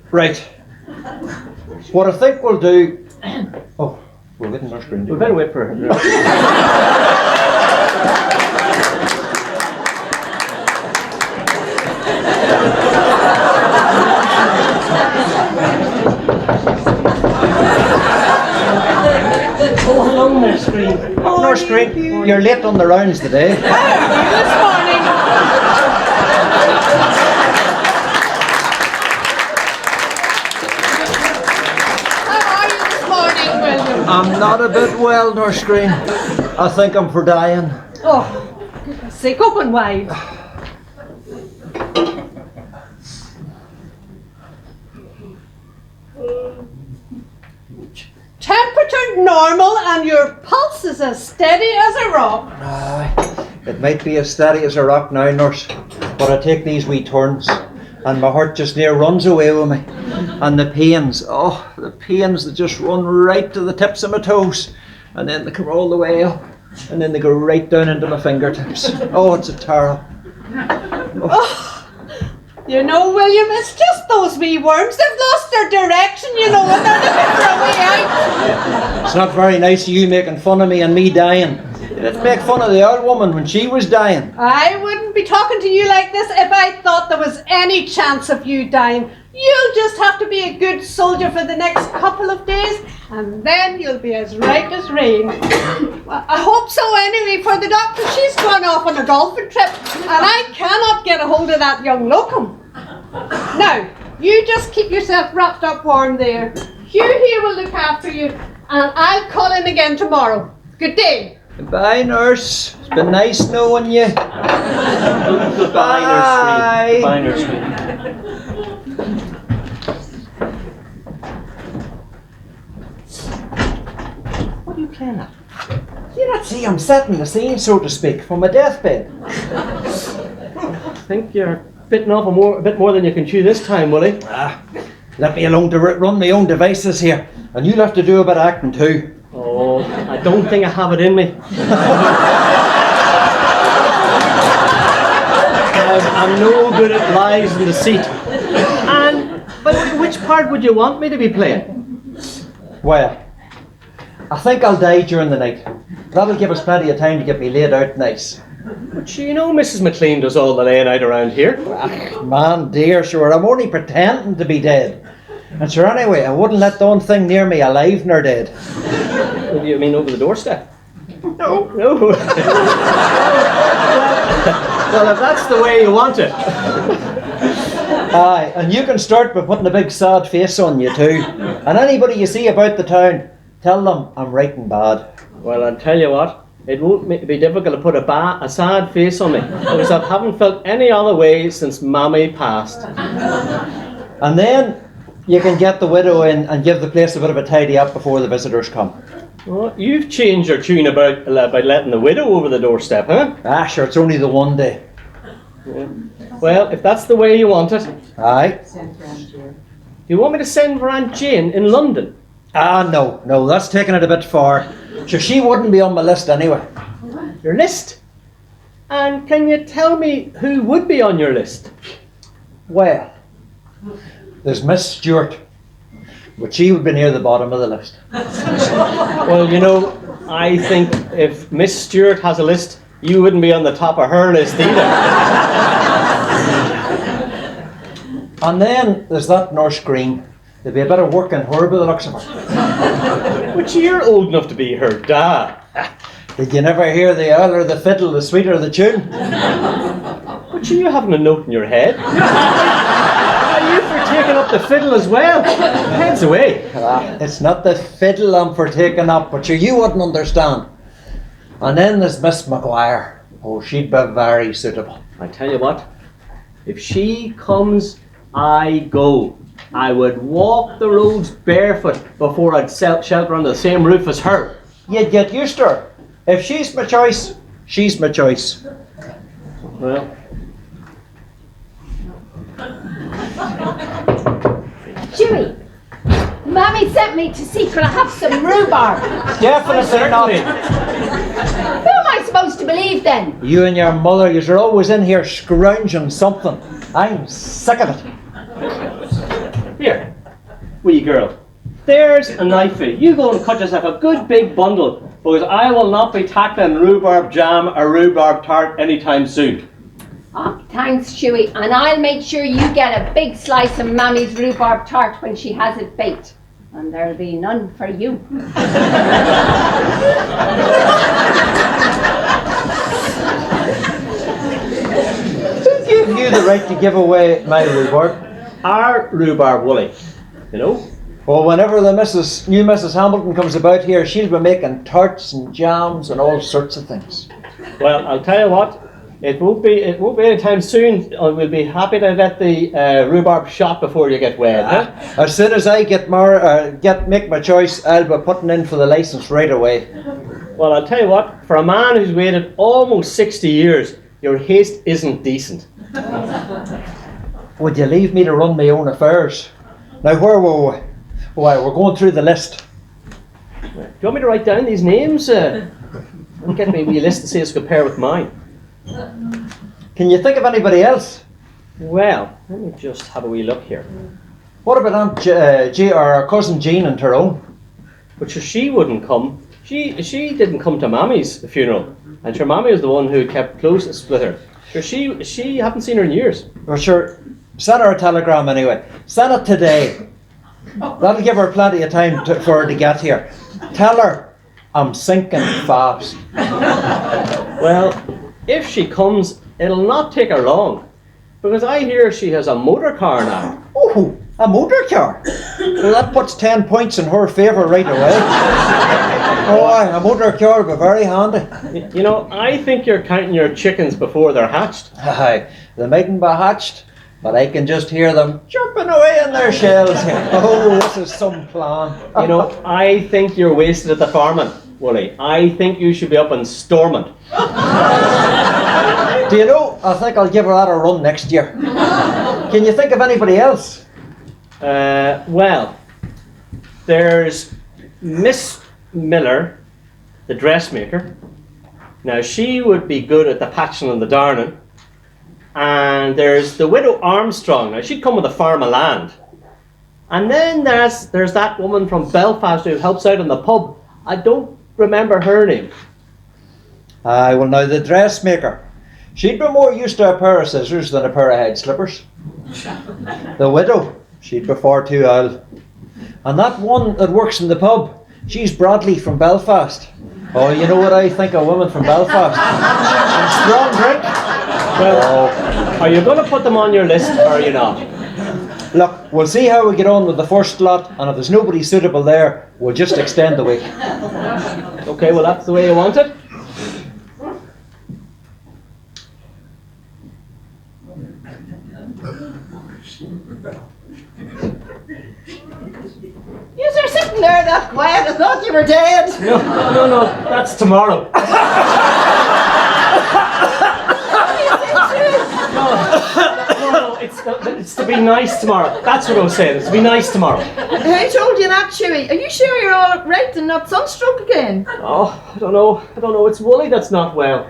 Right. What I think we'll do... Oh, we're getting our screen. We better wait for her. Oh, hello, Nurse Screen. Oh, Nurse Screen, you're late on the rounds today. This morning. I'm not a bit well, Nurse Screen. I think I'm for dying. Oh, goodness sake, up and wide. Temperature normal and your pulse is as steady as a rock. It might be as steady as a rock now, Nurse, but I take these wee turns and my heart just near runs away with me. And the pains, that just run right to the tips of my toes. And then they come all the way up. And then they go right down into my fingertips. Oh, it's a terror. Oh, you know, William, it's just those wee worms. They've lost their direction, you know, and they're looking for a way out. It's not very nice of you making fun of me and me dying. You didn't make fun of the old woman when she was dying. I wouldn't be talking to you like this if I thought there was any chance of you dying. You'll just have to be a good soldier for the next couple of days, and then you'll be as right as rain. Well, I hope so anyway, for the doctor, she's gone off on a golfing trip, and I cannot get a hold of that young locum. Now, you just keep yourself wrapped up warm there. Hugh here will look after you, and I'll call in again tomorrow. Good day. Goodbye, Nurse. It's been nice knowing you. Goodbye, Nurse Screen. What are you playing at? Do you not see I'm setting the scene, so to speak, for my deathbed? I think you're bitten off a bit more than you can chew this time, Willie. Let me alone to run my own devices here, and you'll have to do a bit of acting too. Oh, I don't think I have it in me. I'm no good at lies and deceit. And but which part would you want me to be playing? Well, I think I'll die during the night. That'll give us plenty of time to get me laid out nice. But you know Mrs. McLean does all the laying out around here. Ah, man dear, sure, I'm only pretending to be dead. And sure, anyway, I wouldn't let the one thing near me alive nor dead. What do you mean over the doorstep? No. Well, if that's the way you want it. Aye, and you can start by putting a big sad face on you too. And anybody you see about the town, tell them I'm right and bad. Well, I'll tell you what, it won't be difficult to put a sad face on me, because I haven't felt any other way since Mammy passed. And then you can get the widow in and give the place a bit of a tidy up before the visitors come. Well, you've changed your tune about letting the widow over the doorstep, huh? Ah, sure, it's only the one day. Yeah. Well, if that's the way you want it. Aye. Do you want me to send for Aunt Jane in London? Ah, no, that's taking it a bit far. Sure, she wouldn't be on my list anyway. Your list? And can you tell me who would be on your list? Well, there's Miss Stewart, but she would be near the bottom of the list. Well, you know, I think if Miss Stewart has a list, you wouldn't be on the top of her list either. And then there's that Nurse Green. There'd be a bit of work in her by the looks of her. But you're old enough to be her dad. Did you never hear the owl or the fiddle, the sweeter the tune? But you haven't a note in your head. Are you for taking up the fiddle as well? Heads away. Ah, it's not the fiddle I'm for taking up, but sure, you wouldn't understand. And then there's Miss Maguire. Oh, she'd be very suitable. I tell you what, if she comes, I go. I would walk the roads barefoot before I'd shelter under the same roof as her. You'd get used to her. If she's my choice, she's my choice. Well, Chewy, Mammy sent me to see could I have some rhubarb. Definitely not. Who am I supposed to believe then? You and your mother, you're always in here scrounging something. I'm sick of it. here, wee girl. There's a knife for you. You go and cut yourself a good big bundle, because I will not be tackling rhubarb jam or rhubarb tart anytime soon. Oh, thanks, Chewy, and I'll make sure you get a big slice of Mammy's rhubarb tart when she has it baked. And there'll be none for you. Who gave you the right to give away my rhubarb? Our rhubarb woolly, you know. Well, whenever the new Mrs. Hamilton comes about here, she'll be making tarts and jams and all sorts of things. Well, I'll tell you what. It won't be anytime soon. We'll be happy to let the rhubarb shot before you get wed. Huh? As soon as I make my choice, I'll be putting in for the license right away. Well, I'll tell you what. For a man who's waited almost 60 years, your haste isn't decent. Would you leave me to run my own affairs? Now, where were we? Why, we're going through the list. Do you want me to write down these names? Get me a wee list to see us compare with mine. Can you think of anybody else? Well, let me just have a wee look here. What about Aunt or our cousin Jean and Tyrone? But sure, she wouldn't come. She didn't come to Mammy's funeral, and sure, Mammy was the one who kept closest with her. Sure, she haven't seen her in years. Well, sure, send her a telegram anyway. Send it today. That'll give her plenty of time for her to get here. Tell her I'm sinking fast. Well, if she comes, it'll not take her long, because I hear she has a motor car now. Oh, a motor car? Well, that puts 10 points in her favour right away. Oh, aye, a motor car would be very handy. You know, I think you're counting your chickens before they're hatched. Aye, they mightn't be hatched, but I can just hear them jumping away in their shells. Oh, this is some plan. You know, I think you're wasted at the farming, Wooly. I think you should be up in Stormont. Do you know, I think I'll give her that a run next year. Can you think of anybody else? Well, there's Miss Miller, the dressmaker. Now, she would be good at the patching and the darning. And there's the widow Armstrong. Now, she'd come with a farm of land. And then there's that woman from Belfast who helps out in the pub. I don't remember her name. Aye, well now the dressmaker. She'd be more used to a pair of scissors than a pair of head slippers. The widow, she'd be far too old. And that one that works in the pub, she's Bradley from Belfast. Oh, you know what I think of women from Belfast? And strong drink. Well, are you going to put them on your list or are you not? Look, we'll see how we get on with the first lot, and if there's nobody suitable there, we'll just extend the week. Okay, well that's the way you want it. You're sitting there that quiet, I thought you were dead. No, that's tomorrow. No, it's to be nice tomorrow. That's what I was saying, it's to be nice tomorrow. Who told you that, Chewy? Are you sure you're all right and not sunstroke again? Oh, I don't know, it's Wooly that's not well.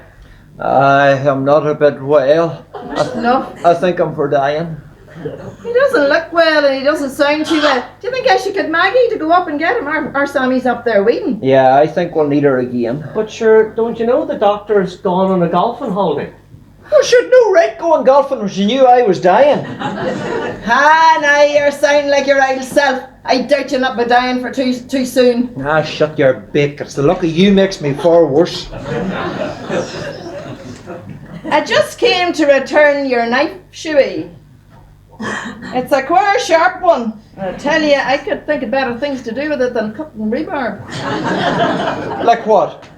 I'm not a bit well. No. I think I'm for dying. He doesn't look well and he doesn't sound too well. Do you think I should get Maggie to go up and get him? Our Sammy's up there waiting. Yeah, I think we'll need her again. But sure, don't you know the doctor's gone on a golfing holiday? Well, she'd no right going golfing when she knew I was dying. Ah, now you're sounding like your idle self. I doubt you'll not be dying for too soon. Ah, shut your beak. It's the luck of you makes me far worse. I just came to return your knife, Shuey. It's a Quare sharp one. I tell you, I could think of better things to do with it than cutting rebar. Like what?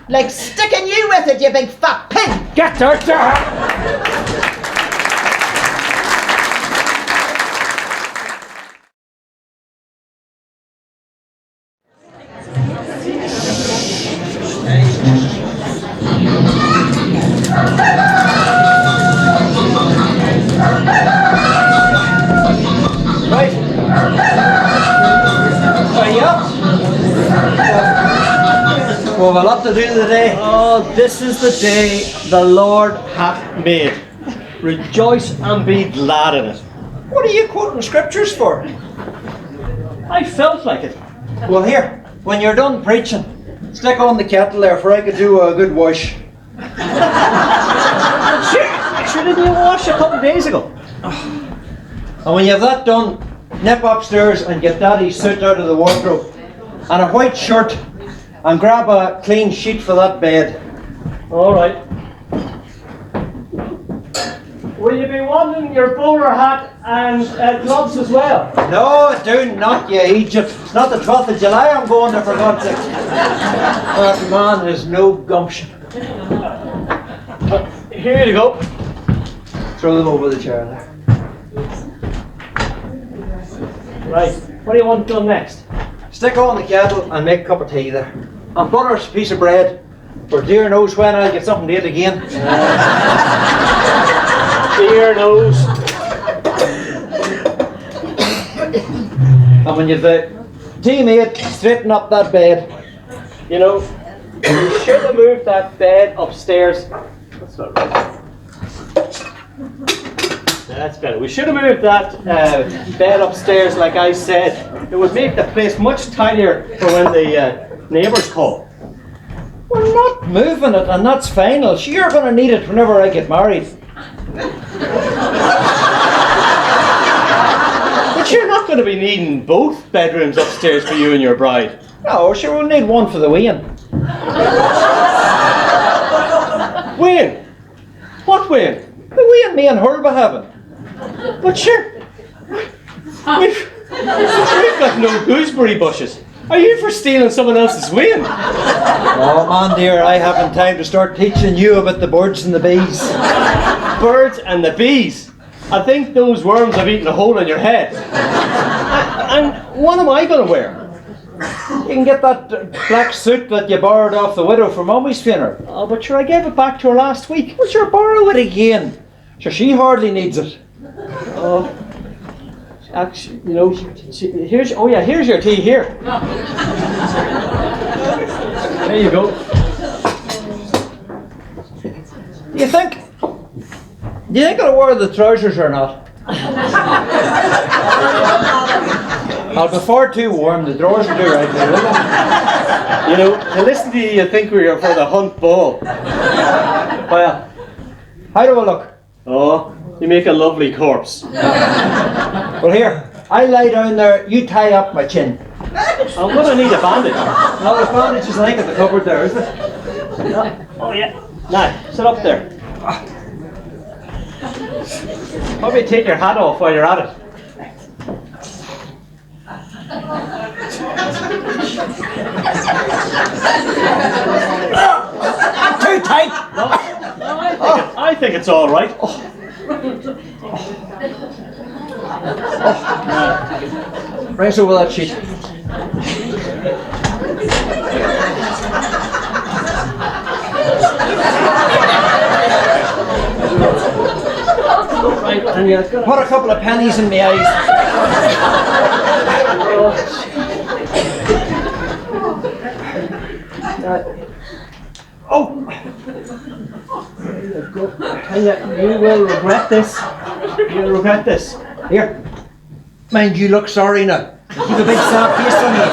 Like sticking you with it, you big fat pig! Get her down! Right. Are you up? Well, we'll have to do today. Oh, this is the day the Lord hath made. Rejoice and be glad in it. What are you quoting scriptures for? I felt like it. Well, here, when you're done preaching, stick on the kettle there for I could do a good wash. Sure, didn't you wash a couple of days ago? And when you have that done, nip upstairs and get Daddy's suit out of the wardrobe and a white shirt and grab a clean sheet for that bed. All right. Will you be wanting your bowler hat and gloves as well? No, do not, you Egypt. It's not the 12th of July I'm going there, for God's sake. That man has no gumption. Here you go. Throw them over the chair there. Right. What do you want done next? Stick on the kettle and make a cup of tea there. And butter a piece of bread. For dear knows when I'll get something to eat again. Dear knows. And when you've the tea made, straighten up that bed. You know, you should have moved that bed upstairs. That's not right. That's better. We should have moved that bed upstairs like I said. It would make the place much tidier for when the neighbours call. We're not moving it, and that's final. Sure, you're going to need it whenever I get married. But you're not going to be needing both bedrooms upstairs for you and your bride. No, sure, we'll need one for the wean. Wayne? What Wayne? The wean me and her be having. But sure, we've got no gooseberry bushes. Are you for stealing someone else's Wayne? Oh man dear, I haven't time to start teaching you about the birds and the bees. Birds and the bees. I think those worms have eaten a hole in your head. And what am I going to wear? You can get that black suit that you borrowed off the widow for Mummy's funeral. Oh, but sure, I gave it back to her last week. Well, sure, borrow it again. Sure, she hardly needs it. Oh, actually, you know, here's your tea here. There you go. Do you think I'll wear the trousers or not? I'll be far too warm. The drawers will do right now, will they? You know, to listen to you, think we were for the hunt ball. Well, how do I look? Oh, you make a lovely corpse. Well, here, I lie down there, you tie up my chin. I'm gonna need a bandage. No, the bandage is like at the cupboard there, isn't it? Oh yeah. Now, sit up there. Probably take your hat off while you're at it. Too tight! I think it's all right. Raise over that sheet. Right, and you're gonna Put a couple of pennies in my eyes. Oh! You will regret this. You'll regret this. Here. Mind you look sorry now. Keep a big sad face on me.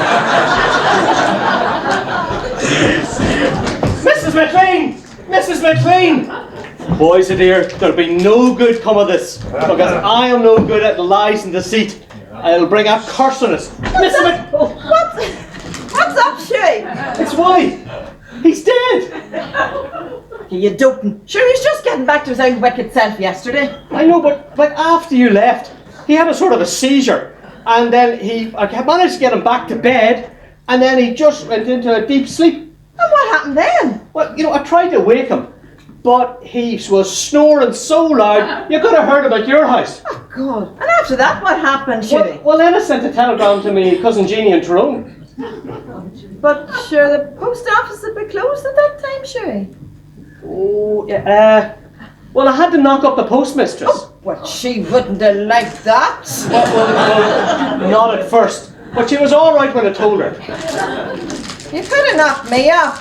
Mrs. McLean! Mrs. McLean! Boys and dear, there'll be no good come of this, because I am no good at lies and deceit. I'll bring a curse on us. Mrs. McLean! What's up, Shuey? It's why! He's dead! You doting. Sure, he's just getting back to his own wicked self yesterday. I know, but like after you left, he had a sort of a seizure, and then I managed to get him back to bed, and then he just went into a deep sleep. And what happened then? Well, you know, I tried to wake him, but he was snoring so loud, you could have heard him at your house. Oh, God. And after that, what happened, Shuey? Well, then I sent a telegram to me cousin Jeannie in Tyrone. But sure, the post office had been closed at that time, Shuey. Oh, yeah. Well, I had to knock up the postmistress. Oh, well, she wouldn't have liked that. Well, not at first, but she was all right when I told her. You could have knocked me up.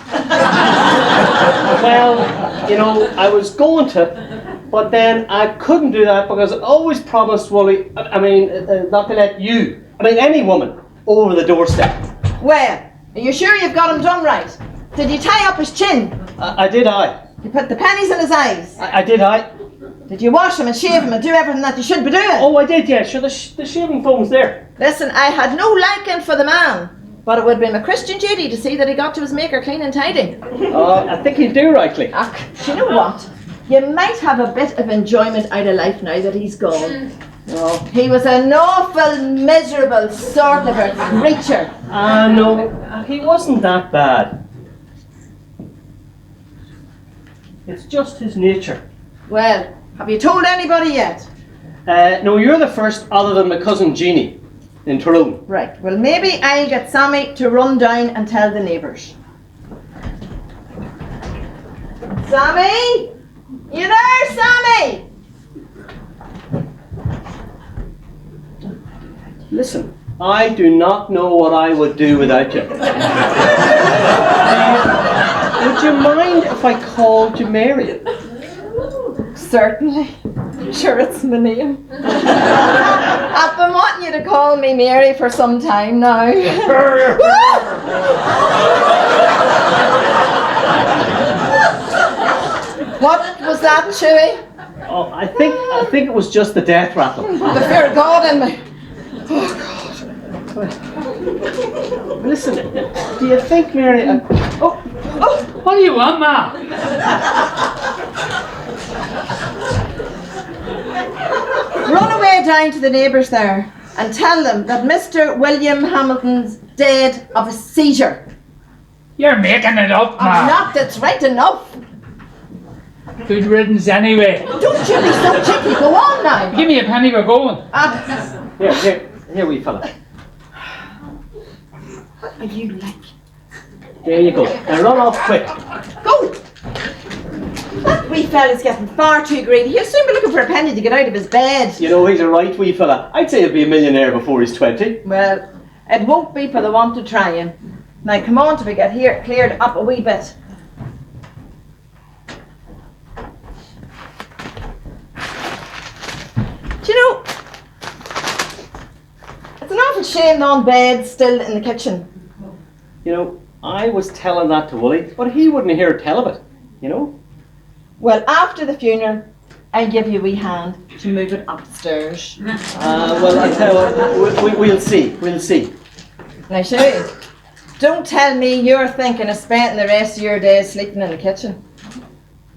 Well, you know, I was going to, but then I couldn't do that because I always promised Wooly, not to let you, any woman, over the doorstep. Well, are you sure you've got him done right? Did you tie up his chin? I did. You put the pennies in his eyes? I did. Did you wash him and shave him and do everything that you should be doing? Oh, I did, yeah. Sure, the shaving foam's there. Listen, I had no liking for the man, but it would be my Christian duty to see that he got to his maker clean and tidy. I think he'll do rightly. You know what? You might have a bit of enjoyment out of life now that he's gone. Oh, he was an awful, miserable sort of a creature. No, he wasn't that bad. It's just his nature. Well, have you told anybody yet? No, you're the first other than my cousin Jeannie in Tyrone. Right, well maybe I'll get Sammy to run down and tell the neighbours. Sammy? You there, Sammy? Listen, I do not know what I would do without you. Would you mind if I called you Mary? Certainly. Sure, it's my name. I've been wanting you to call me Mary for some time now. What was that, Chewy? Oh, I think it was just the death rattle. The fear of God in me. Listen, do you think Mary... What do you want, Ma? Run away down to the neighbours there and tell them that Mr. William Hamilton's dead of a seizure. You're making it up, Ma. I'm not, that's right enough. Good riddance anyway. Don't you be so cheeky, go on now. Give me a penny, we're going. Here, wee fella. What are you like? There you go. Now run off quick. Go! That wee fella's getting far too greedy. He'll soon be looking for a penny to get out of his bed. You know, he's a right wee fella. I'd say he'll be a millionaire before he's 20. Well, it won't be for the want of trying. Now come on till we get here cleared up a wee bit. Do you know, it's an awful shame non bed's still in the kitchen. You know, I was telling that to Wooly, but he wouldn't hear tell of it, you know. Well, after the funeral, I'll give you a wee hand to move it upstairs. Well, I'll tell you what, we'll see. Now, Sherry, don't tell me you're thinking of spending the rest of your days sleeping in the kitchen.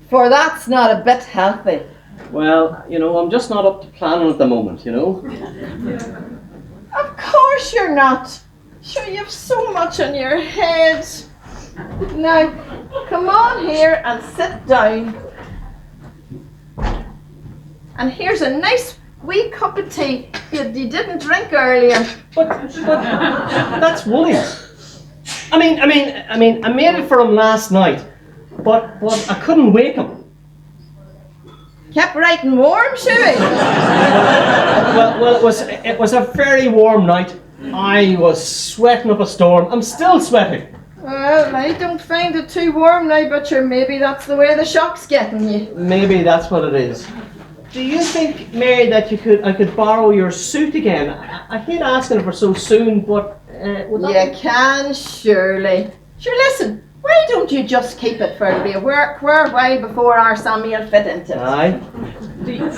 For that's not a bit healthy. Well, I'm just not up to planning at the moment, Of course you're not. Sure, you've so much on your head. Now, come on here and sit down. And here's a nice wee cup of tea you didn't drink earlier. But that's Woolly's. I mean, I made it for him last night, but I couldn't wake him. Kept right and warm, Shuey. Well, it was a very warm night. I was sweating up a storm. I'm still sweating. Well, I don't find it too warm now, but sure, maybe that's the way the shock's getting you. Maybe that's what it is. Do you think, Mary, that I could borrow your suit again? I hate asking for so soon, but would that... You can, surely. Sure, listen. Why don't you just keep it for a wee while before our Samuel fit into it? Aye. Do you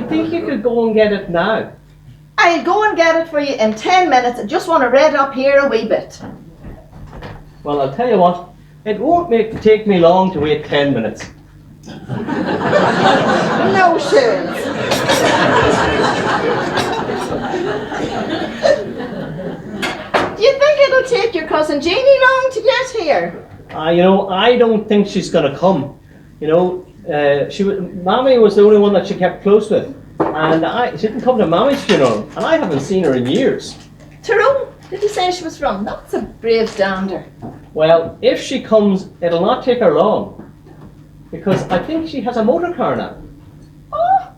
think you could go and get it now? I'll go and get it for you in 10 minutes. I just want to read up here a wee bit. Well, I'll tell you what. It won't take me long to wait 10 minutes. No shoes. Do you think it'll take your cousin Jeannie long to get here? I don't think she's going to come. Mommy was the only one that she kept close with. And she didn't come to Mommy's funeral. And I haven't seen her in years. Tyrone, did you say she was from? That's a brave dander. Well, if she comes, it'll not take her long. Because I think she has a motor car now. Oh!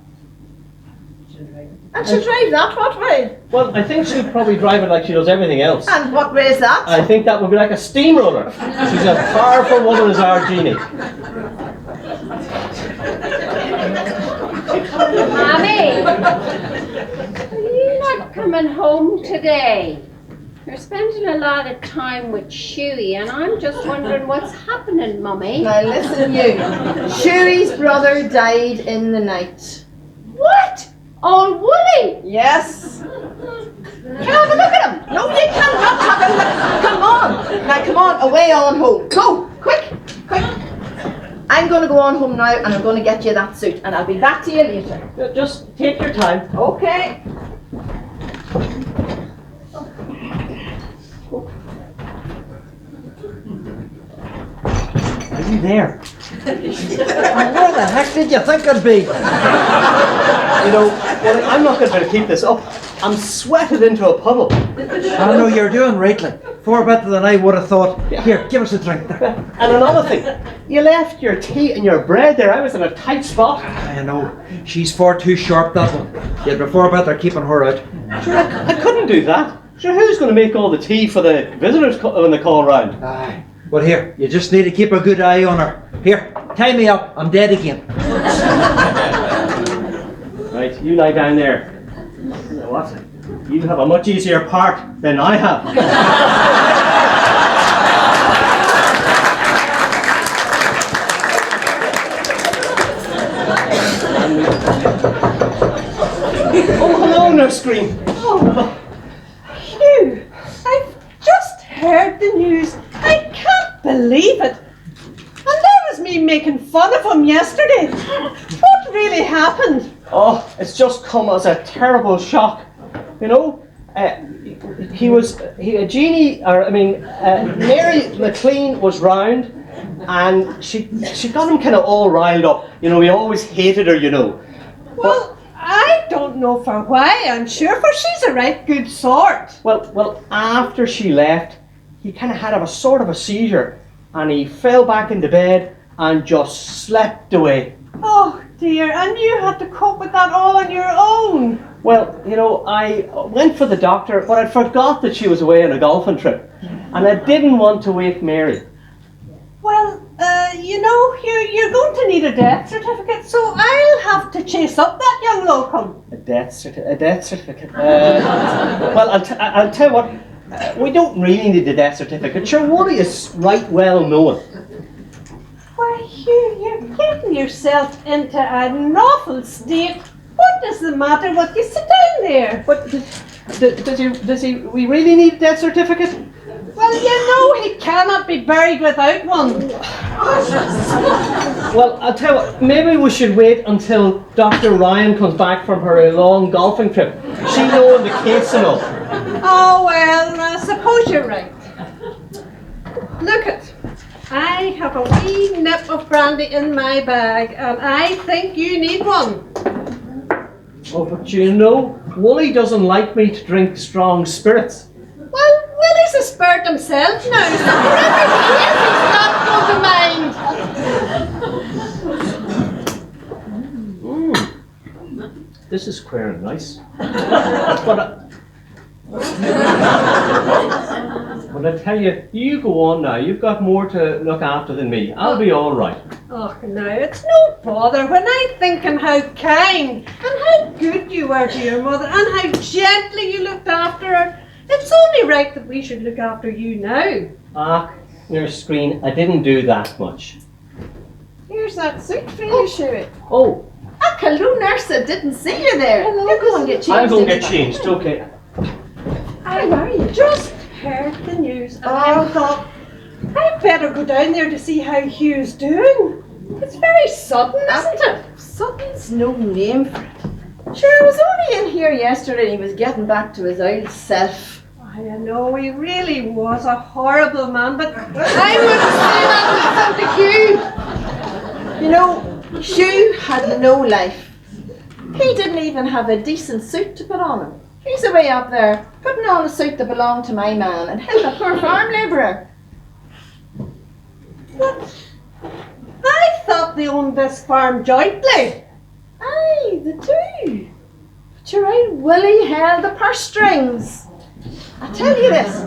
And she'll drive that what way? Well, I think she'll probably drive it like she does everything else. And what way is that? I think that would be like a steamroller. She's a powerful woman as our Jeannie. Mommy, are you not coming home today? You're spending a lot of time with Shuey, and I'm just wondering what's happening, Mummy. Now listen you. Shuey's brother died in the night. What? Old Woolly? Yes. Can I have a look at him? No, you cannot have a look. Come on. Now come on, away on home. Go, quick. I'm going to go on home now and I'm going to get you that suit and I'll be back to you later. Just take your time. Okay. Are you there? Where the heck did you think I'd be? Well, I'm not going to keep this up. I'm sweated into a puddle. I know you're doing rightly. Far better than I would have thought. Here, give us a drink. And another thing, you left your tea and your bread there. I was in a tight spot. I know. She's far too sharp, that one. You'd be far better keeping her out. Sure, I couldn't do that. Sure, who's going to make all the tea for the visitors when they call round? Aye. Well, here, you just need to keep a good eye on her. Here, tie me up. I'm dead again. Right, you lie down there. You know what? You have a much easier part than I have. Oh, hello, Nurse Green. Oh, Hugh, I've just heard the news. I can't believe it. And that was me making fun of him yesterday. What really happened? Oh, it's just come as a terrible shock. Mary McLean was round, and she got him kind of all riled up. We always hated her, Well, I don't know for why, I'm sure, for she's a right good sort. Well, after she left, he kind of had a sort of a seizure, and he fell back into bed and just slept away. Oh dear, and you had to cope with that all on your own. Well, I went for the doctor, but I forgot that she was away on a golfing trip, and I didn't want to wake Mary. Well, you're going to need a death certificate, so I'll have to chase up that young locum. A death certificate? Well, I'll tell you what, we don't really need a death certificate. Sure, Woolly is right well known. Why, Hugh, you're getting yourself into an awful state. What is the matter with you? Sit down there. But does he? We really need a death certificate? Well, you know he cannot be buried without one. Well, I'll tell you what, maybe we should wait until Dr. Ryan comes back from her long golfing trip. She knows the case enough. Oh, well, I suppose you're right. Look it. I have a wee nip of brandy in my bag, and I think you need one. Oh, but you know, Wooly doesn't like me to drink strong spirits. Well, Willie's a spirit himself now, so whatever he is, he's not going to mind. This is queer and nice. But I tell you, you go on now. You've got more to look after than me. I'll be all right. Oh, no, it's no bother when I think on how kind and how good you were to your mother and how gently you looked after her. It's only right that we should look after you now. Ah, your screen. I didn't do that much. Here's that suit for you, Shuey. Oh, Hello, nurse. I didn't see you there. Hello, You go and get changed. I'll go and get into changed. Okay. How are you? Just heard the news and I thought I'd better go down there to see how Hugh's doing. It's very sudden, isn't it? Sutton's no name for it. Sure, I was only in here yesterday and he was getting back to his old self. I know he really was a horrible man, but I wouldn't say that to Hugh. You know, Hugh had no life. He didn't even have a decent suit to put on him. He's away up there, putting on a suit that belonged to my man, and him, a poor farm labourer. What? I thought they owned this farm jointly. Aye, the two. But your old Willie held the purse strings. I tell you this,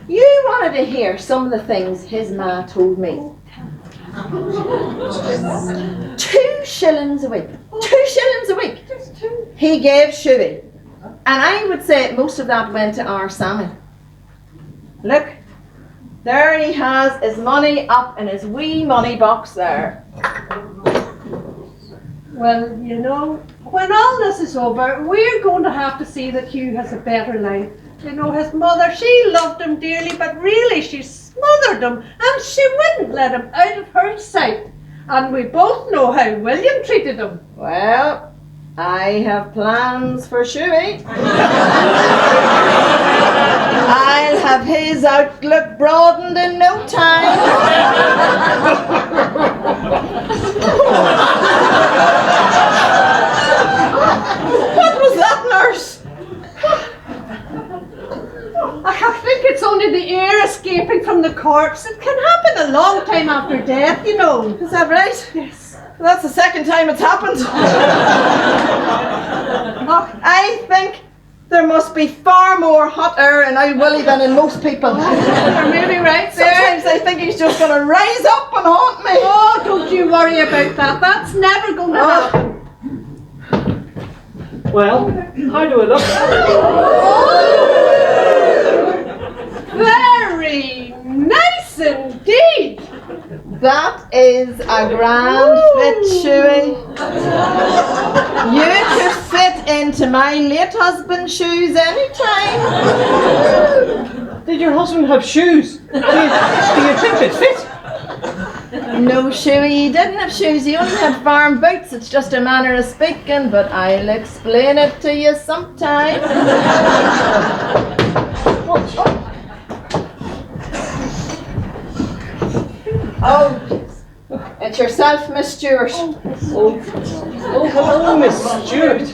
you wanted to hear some of the things his ma told me. 2 shillings a week. 2 shillings a week. He gave Shuey. And I would say most of that went to our Sammy. Look, there he has his money up in his wee money box there. Well, you know, when all this is over, we're going to have to see that Hugh has a better life. You know, his mother, she loved him dearly, but really she smothered him and she wouldn't let him out of her sight. And we both know how William treated him. Well, I have plans for Shuey. I'll have his outlook broadened in no time. What was that, nurse? I think it's only the air escaping from the corpse. It can happen a long time after death, you know. Is that right? Yes. That's the second time it's happened. I think there must be far more hot air in old Willie than in most people. You're maybe right there. Sometimes I think he's just going to rise up and haunt me. Oh, don't you worry about that. That's never going to happen. Well, how do I look? Very nice indeed. That is a grand fit, Shuey. You could fit into my late husband's shoes anytime. Did your husband have shoes? Do you think it fit? No, Shuey, he didn't have shoes. He only had farm boots. It's just a manner of speaking, but I'll explain it to you sometime. Oh, it's yourself, Miss Stewart. Oh, hello, Miss Stewart.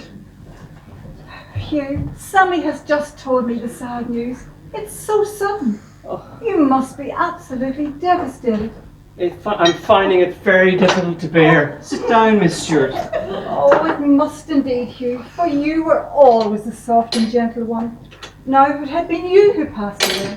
Hugh, Sammy has just told me the sad news. It's so sudden. You must be absolutely devastated. I'm finding it very difficult to bear. Sit down, Miss Stewart. Oh, it must indeed, Hugh, for you were always the soft and gentle one. Now, if it had been you who passed away,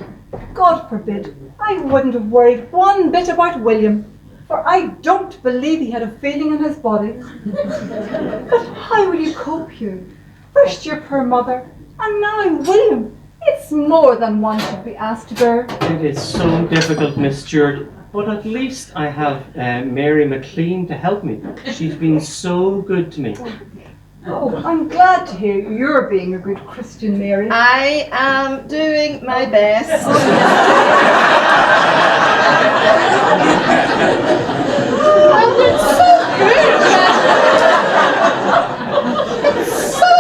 God forbid, I wouldn't have worried one bit about William, for I don't believe he had a feeling in his body. But how will you cope, Hugh? First your poor mother, and now William. It's more than one should be asked to bear. It is so difficult, Miss Stewart. But at least I have Mary McLean to help me. She's been so good to me. Oh, I'm glad to hear you're being a good Christian, Mary. I am doing my best. And it's so good. It's so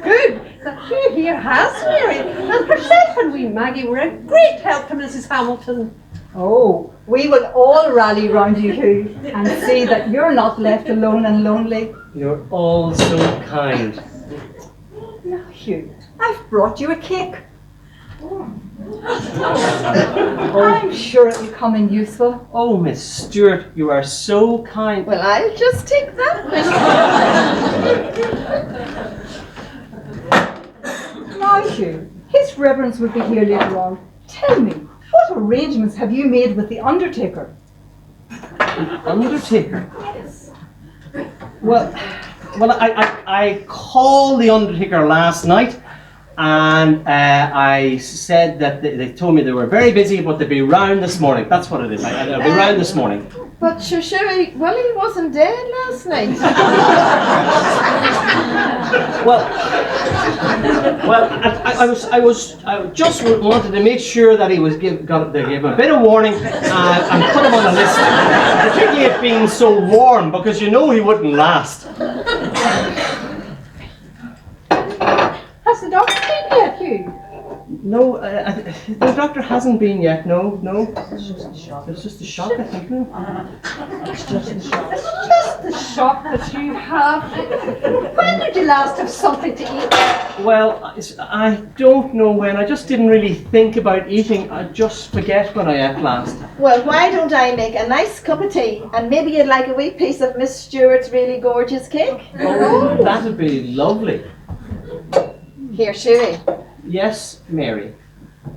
good. That you here has Mary, and herself and wee Maggie were a great help to Mrs. Hamilton. Oh, we will all rally round you, Hugh, and see that you're not left alone and lonely. You're all so kind. Now, Hugh, I've brought you a cake. I'm sure it'll come in useful. Oh, Miss Stewart, you are so kind. Well, I'll just take that. Now, Hugh, His Reverence will be here later on. Tell me, what arrangements have you made with the undertaker? Undertaker? Yes. Well, I called the undertaker last night, and I said that they told me they were very busy, but they'd be round this morning. That's what it is. They'll be round this morning. But Sherry, Willie wasn't dead last night. Well, I just wanted to make sure that he was they gave him a bit of warning and put him on the list. Particularly it being so warm, because you know he wouldn't last. Has the doctor been yet, Hugh? No, the doctor hasn't been yet. No. It's just a shock, I think. No? It's just the shock that you have. When did you last have something to eat? Well, I don't know when. I just didn't really think about eating. I just forget when I ate last. Well, why don't I make a nice cup of tea, and maybe you'd like a wee piece of Miss Stewart's really gorgeous cake? Oh, that'd be lovely. Here, Sherry. Yes, Mary. Do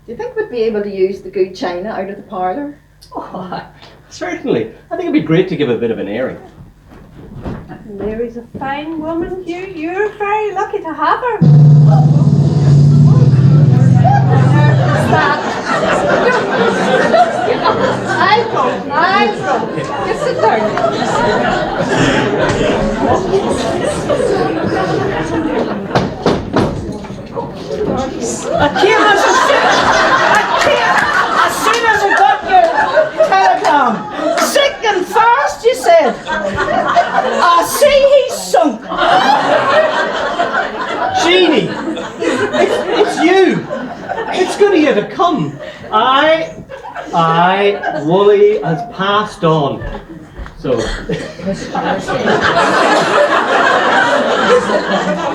you think we'd be able to use the good china out of the parlour? Oh, certainly. I think it'd be great to give a bit of an airing. Mary's a fine woman, Hugh. You're very lucky to have her. I'll go. You sit down. As soon as I got your telegram, sick and fast, you said. I see he's sunk. Jeannie, it's you. It's good of you to come. Wooly has passed on. So.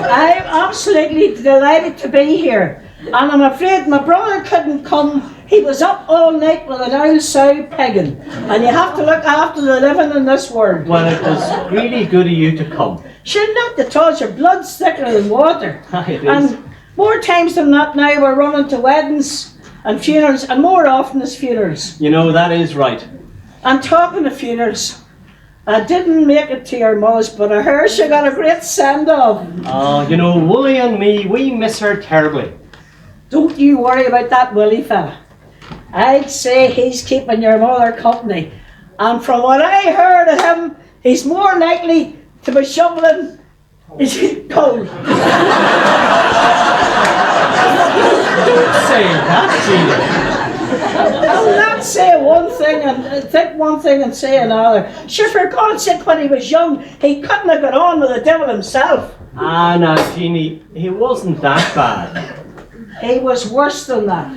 I'm absolutely delighted to be here. And I'm afraid my brother couldn't come. He was up all night with an old sow pegging. And you have to look after the living in this world. Well, it was really good of you to come. Sure, not to touch your blood's thicker than water. It is. And more times than not now we're running to weddings and funerals, and more often as funerals. You know, that is right. And talking of funerals, I didn't make it to your mother's, but I heard she got a great send-off. Oh, you know, Wooly and me, we miss her terribly. Don't you worry about that Willie fella. I'd say he's keeping your mother company. And from what I heard of him, he's more likely to be shoveling his coal. Don't say that, Gina. I'll not say one thing and think one thing and say another. Sure, for God's sake, when he was young, he couldn't have got on with the devil himself. Ah, now, Jeannie, he wasn't that bad. He was worse than that.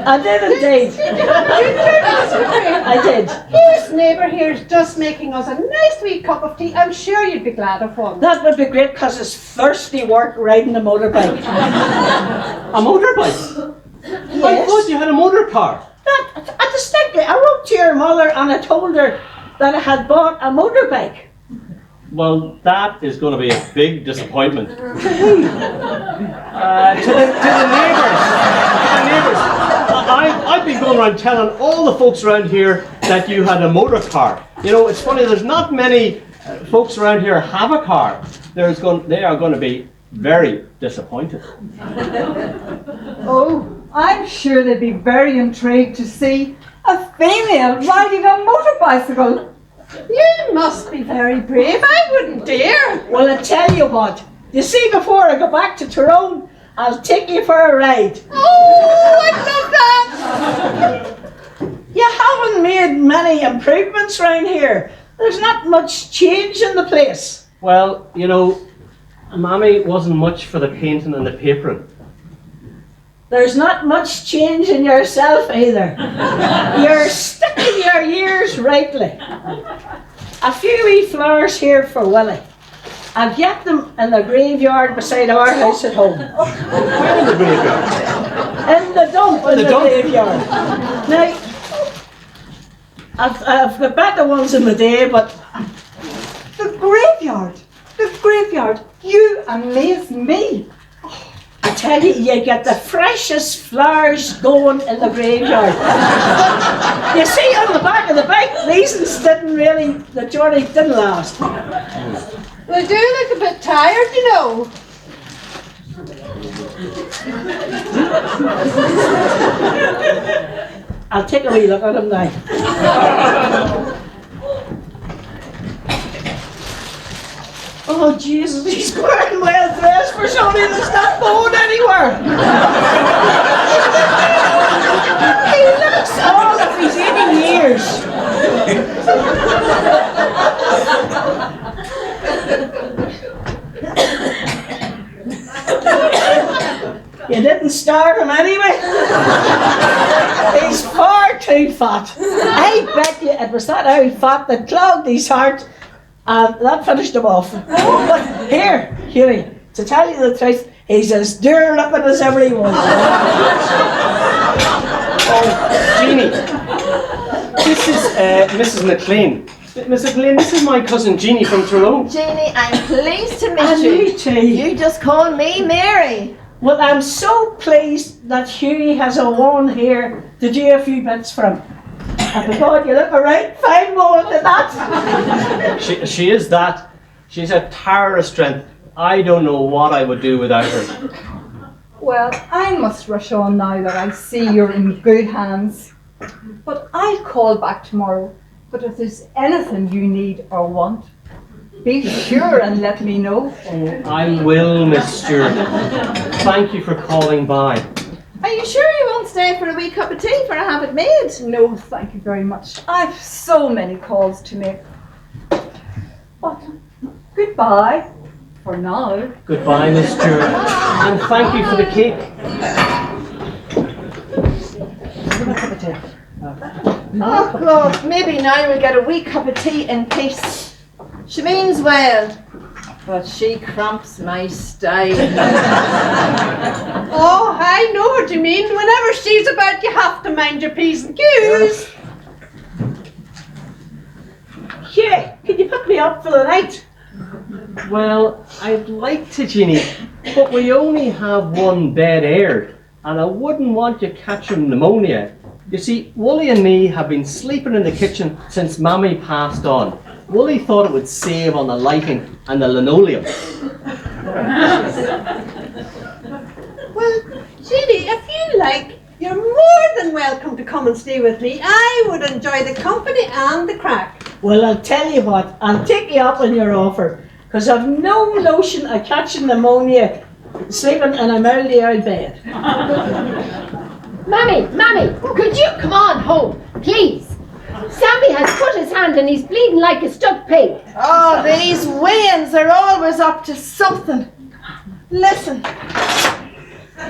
I did indeed. I did. Here's neighbour here's just making us a nice wee cup of tea. I'm sure you'd be glad of one. That would be great because it's thirsty work riding a motorbike. A motorbike? Yes. I thought you had a motor car. I distinctly, I wrote to your mother and I told her that I had bought a motorbike. Well, that is going to be a big disappointment. To the neighbours. I've been going around telling all the folks around here that you had a motor car. You know, it's funny, there's not many folks around here have a car, they are going to be very disappointed. Oh, I'm sure they'd be very intrigued to see a female riding a motorbicycle. You must be very brave. I wouldn't dare. Well, I tell you what. You see, before I go back to Tyrone, I'll take you for a ride. Oh, I love that. You haven't made many improvements round here. There's not much change in the place. Well, you know, Mammy wasn't much for the painting and the papering. There's not much change in yourself either. You're sticking your ears rightly. A few wee flowers here for Willie. I'll get them in the graveyard beside our house at home. Where in the graveyard? In the dump in the graveyard. Now, I've got better ones in the day, but The graveyard, you amaze me. I tell you, you get the freshest flowers going in the graveyard. You see on the back of the bike, reasons the journey didn't last. They do look a bit tired, you know. I'll take a wee look at them now. Oh Jesus, he's wearing well dressed for somebody that's not going anywhere. He looks old if he's 80 years. You didn't starve him anyway. He's far too fat. I bet you it was that old fat that clogged his heart. And that finished him off. But here, Hughie, to tell you the truth, he's as dear looking as ever he was. Oh, Jeannie, this is Mrs. McLean. Mrs. McLean, this is my cousin Jeannie from Tyrone. Jeannie, I'm pleased to meet And you. me too. You just call me Mary. Well, I'm so pleased that Hughie has a one here to do a few bits for him. And God, you look a right fine woman to that. She is that. She's a tower of strength. I don't know what I would do without her. Well, I must rush on now that I see you're in good hands. But I'll call back tomorrow. But if there's anything you need or want, be sure and let me know. Oh, I will, Miss Stewart. Thank you for calling by. Are you sure you won't stay for a wee cup of tea for I have it made? No, thank you very much. I've so many calls to make. But goodbye for now. Goodbye, Miss Stewart. And thank you for the cake. Give me a cup of tea. Oh God, maybe now we'll get a wee cup of tea in peace. She means well, but she cramps my style. Oh, I know what you mean. Whenever she's about, you have to mind your P's and Q's. Hughie, can you pick me up for the night? Well, I'd like to, Jeannie, but we only have one bed aired, and I wouldn't want you catching pneumonia. You see, Wooly and me have been sleeping in the kitchen since Mammy passed on. Wooly thought it would save on the lighting and the linoleum. Well, Jeannie, if you like, you're more than welcome to come and stay with me. I would enjoy the company and the crack. Well, I'll tell you what, I'll take you up on your offer, because I've no notion of catching pneumonia sleeping in a mouldy old bed. Mammy, could you come on home, please? Sammy has put his hand and he's bleeding like a stuck pig. Oh, these Wayans are always up to something. Listen,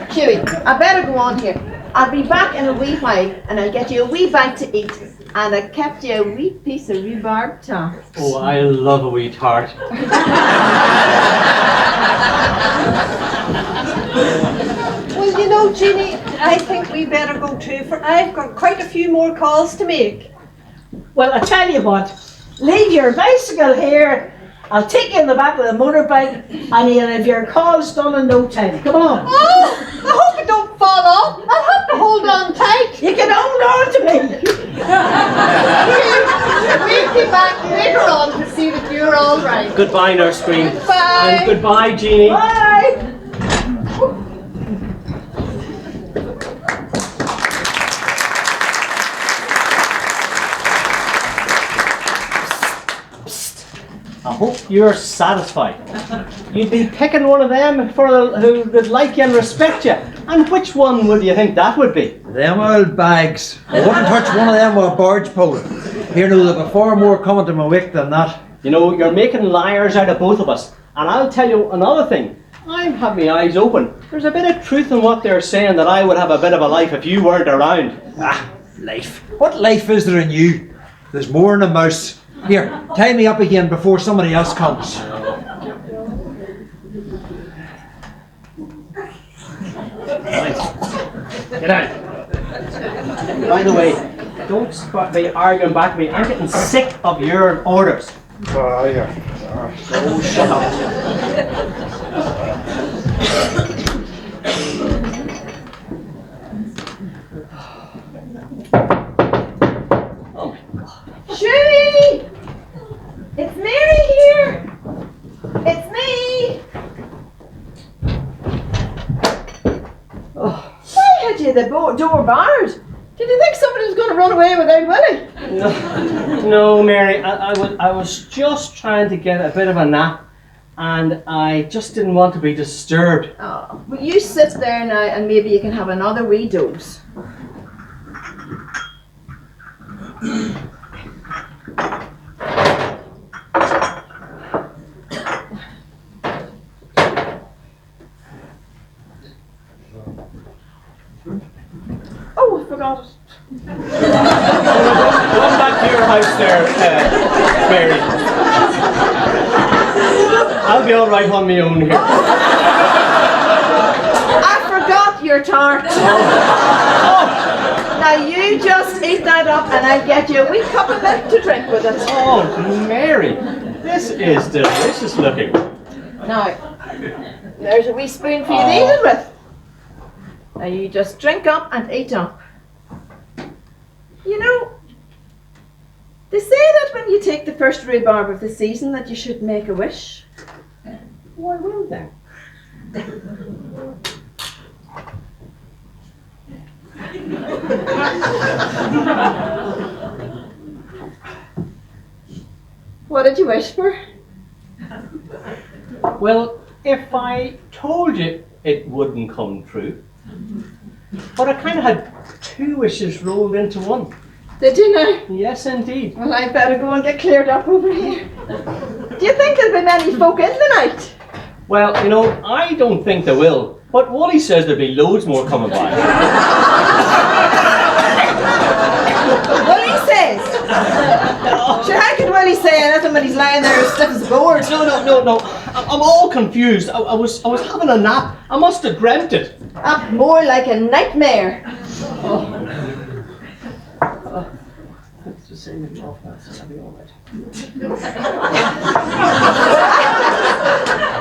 Hughie, I better go on here. I'll be back in a wee while and I'll get you a wee bite to eat. And I kept you a wee piece of rhubarb tart. Oh, I love a wee tart. Well, you know, Jeannie, I think we better go too, for I've got quite a few more calls to make. Well, I tell you what, leave your bicycle here. I'll take you in the back of the motorbike and you'll have your calls done in no time. Come on. Oh, I hope it don't fall off. I'll have to hold on tight. You can hold on to me. We be back later on to see that you're all right. Goodbye, Nurse Green. Goodbye. And goodbye, Jeannie. Bye. I hope you're satisfied. You'd be picking one of them who would like you and respect you. And which one would you think that would be? Them old bags. I wouldn't touch one of them with a barge pole. Here now, there'll be far more coming to my wake than that. You know, you're making liars out of both of us. And I'll tell you another thing. I've had my eyes open. There's a bit of truth in what they're saying, that I would have a bit of a life if you weren't around. Ah, life. What life is there in you? There's more than a mouse. Here, tie me up again before somebody else comes. Right. Get out. By the way, don't be arguing back at me. I'm getting sick of your orders. Oh, yeah. Oh, shut up. Oh my God. Judy! It's Mary here! It's me! Oh, why had you the door barred? Did you think somebody was going to run away without Willie? No, Mary, I was just trying to get a bit of a nap, and I just didn't want to be disturbed. Oh, well, you sit there now and maybe you can have another wee dose. Oh, I forgot it. Go back to your house there, Mary. I'll be all right on my own here. I forgot your tart. Now you just eat that up and I'll get you a wee cup of milk to drink with it. Oh, Mary, this is delicious looking. Now, there's a wee spoon for you to eat it with. Now you just drink up and eat up. You know, they say that when you take the first rhubarb of the season that you should make a wish. Why will they? What did you wish for? Well, if I told you, it wouldn't come true. But I kind of had two wishes rolled into one. Did you now? Yes, indeed. Well, I better go and get cleared up over here. Do you think there'll be many folk in the night? Well, you know, I don't think there will. But Wally says there'll be loads more coming by. Willie says? Sure, how could Willie say anything when he's lying there as stiff as a board? No. I'm all confused. I was having a nap. I must have dreamt it. More like a nightmare. It's the same as off now, so I'll be all right.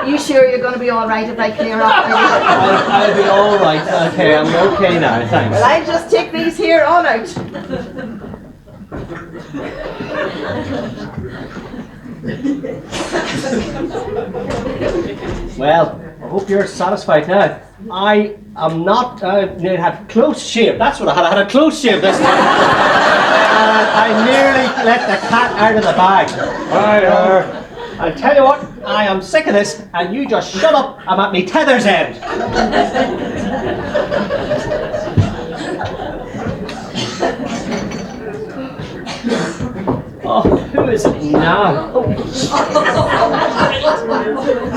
You sure you're going to be all right if I clear up? I'll be all right. Okay, I'm okay now. Thanks. Well, I'll just take these here on out. Well, I hope you're satisfied now. I am not. I had close shave. That's what I had. I had a close shave this time. I nearly let the cat out of the bag. I'll tell you what. I am sick of this, and you just shut up. I'm at me tether's end. Oh, who is it now?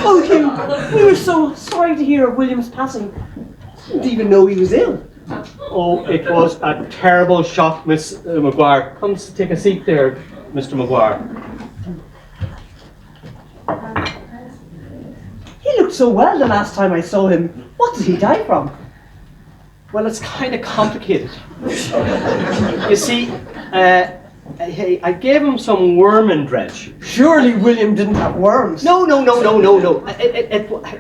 Oh, Hugh, we were so sorry to hear of William's passing. Didn't even know he was ill. Oh, it was a terrible shock, Miss Maguire. Come take a seat there, Mr. Maguire. He looked so well the last time I saw him. What did he die from? Well, it's kind of complicated. You see, I gave him some worm dredge. Surely William didn't have worms. No. It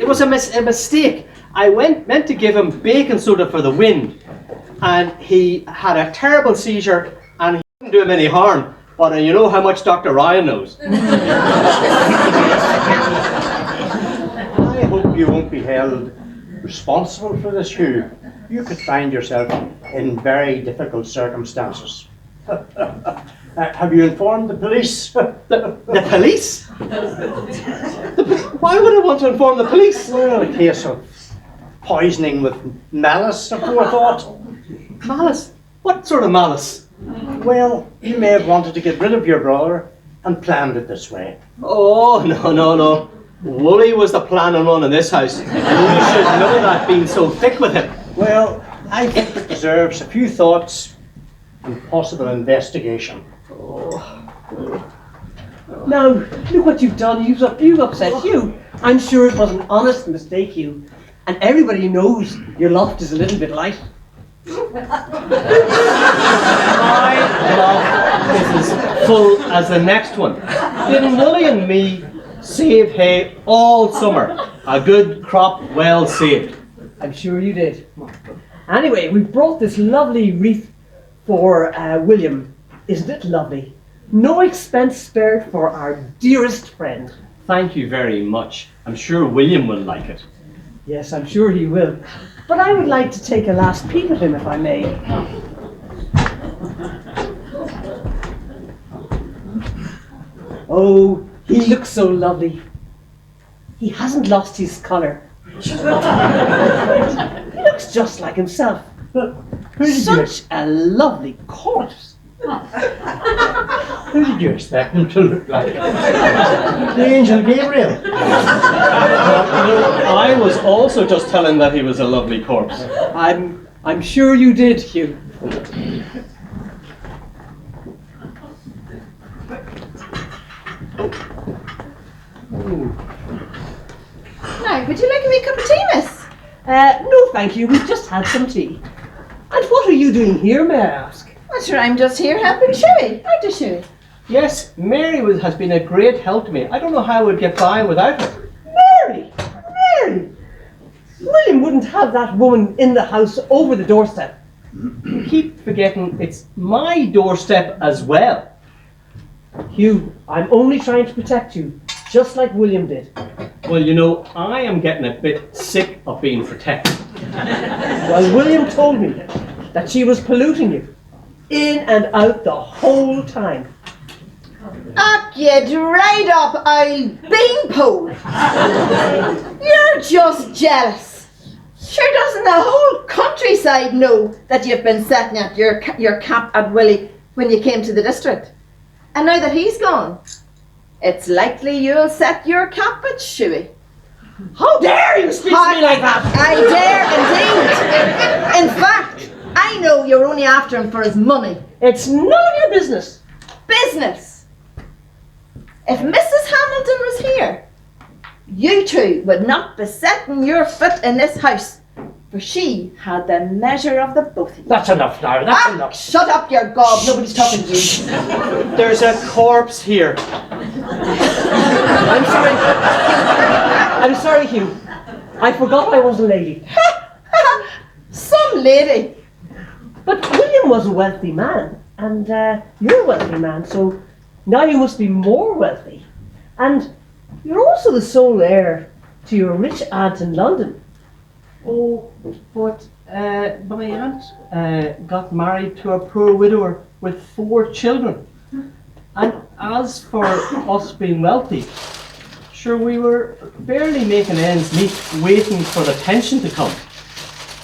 was a mistake. I meant to give him baking soda for the wind, and he had a terrible seizure, and he didn't do him any harm. But you know how much Dr. Ryan knows. I hope you won't be held responsible for this, Hugh. You could find yourself in very difficult circumstances. Have you informed the police? The police? Why would I want to inform the police? Well, a case of poisoning with malice, a poor thought. Malice? What sort of malice? Well, you may have wanted to get rid of your brother and planned it this way. Oh, no. Wooly was the planning one in this house. And you should know that, being so thick with him. Well, I think it deserves a few thoughts and possible investigation. Now, look what you've done. You've upset Hugh. I'm sure it was an honest mistake, Hugh. And everybody knows your loft is a little bit light. My loft is as full as the next one. Didn't Wooly and me save hay all summer? A good crop well saved. I'm sure you did. Anyway, we brought this lovely wreath for William. Isn't it lovely? No expense spared for our dearest friend. Thank you very much. I'm sure William will like it. Yes, I'm sure he will. But I would like to take a last peek at him, if I may. Oh, he looks so lovely. He hasn't lost his colour. He looks just like himself. Such a lovely corpse. Who did you expect him to look like? The angel Gabriel. I was also just telling that he was a lovely corpse. I'm sure you did, Hugh. Now, would you like a wee cup of tea, miss? No, thank you. We've just had some tea. And what are you doing here, may I ask? Well, sure, I'm just here helping Sherry. Aren't you, Sherry? Yes, Mary has been a great help to me. I don't know how I would get by without her. Mary! Mary! William wouldn't have that woman in the house over the doorstep. You keep forgetting it's my doorstep as well. Hugh, I'm only trying to protect you, just like William did. Well, you know, I am getting a bit sick of being protected. Well, William told me that she was polluting you, in and out the whole time. Up you dried up old beanpole. You're just jealous. Sure doesn't the whole countryside know that you've been setting at your cap at Willie when you came to the district? And now that he's gone, it's likely you'll set your cap at Shuey. How dare you speak to me like that? I dare indeed. In fact, I know you're only after him for his money. It's none of your business. Business. If Mrs. Hamilton was here, you two would not be setting your foot in this house, for she had the measure of the both of you. That's enough now, that's enough. Shut up, your gob, nobody's talking to you. There's a corpse here. I'm sorry. I'm sorry, Hugh. I forgot I was a lady. Some lady. But William was a wealthy man, and you're a wealthy man, so now you must be more wealthy. And you're also the sole heir to your rich aunt in London. Oh, but my aunt got married to a poor widower with 4 children. And as for us being wealthy, sure, we were barely making ends meet, waiting for the pension to come.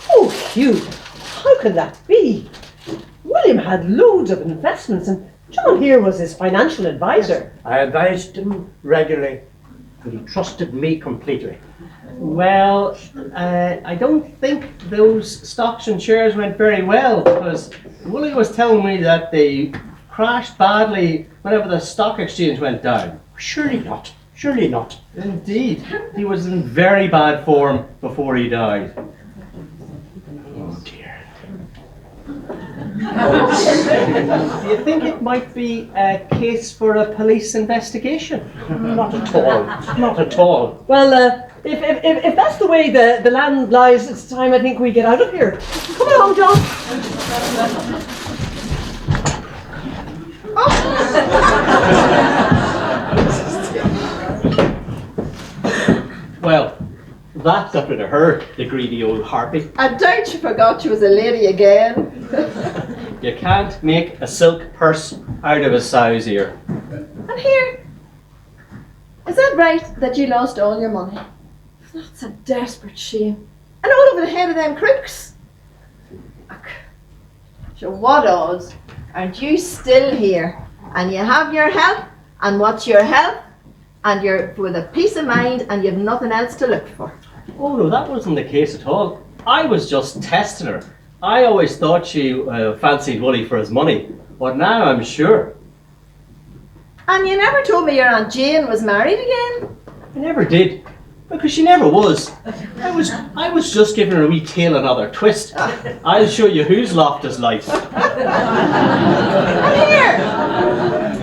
Oh, Hugh, how can that be? William had loads of investments, and John here was his financial advisor. I advised him regularly, and he trusted me completely. Well, I don't think those stocks and shares went very well, because Willie was telling me that they crashed badly whenever the stock exchange went down. Surely not. Surely not. Indeed, he was in very bad form before he died. Oh dear. Do you think it might be a case for a police investigation? Not at all. Not at all. Well, if that's the way the land lies, it's time I think we get out of here. Come along, John. Oh, That got rid of her, the greedy old harpy. I doubt she forgot she was a lady again. You can't make a silk purse out of a sow's ear. And here, is that right that you lost all your money? That's a desperate shame. And all over the head of them crooks. Look, so what odds? Aren't you still here? And you have your health, and what's your health? And you're with a peace of mind, and you've nothing else to look for. Oh no, that wasn't the case at all. I was just testing her. I always thought she fancied Wooly for his money, but now I'm sure. And you never told me your Aunt Jane was married again? I never did, because she never was. I was just giving her a wee tail another twist. I'll show you whose loft is life. And here,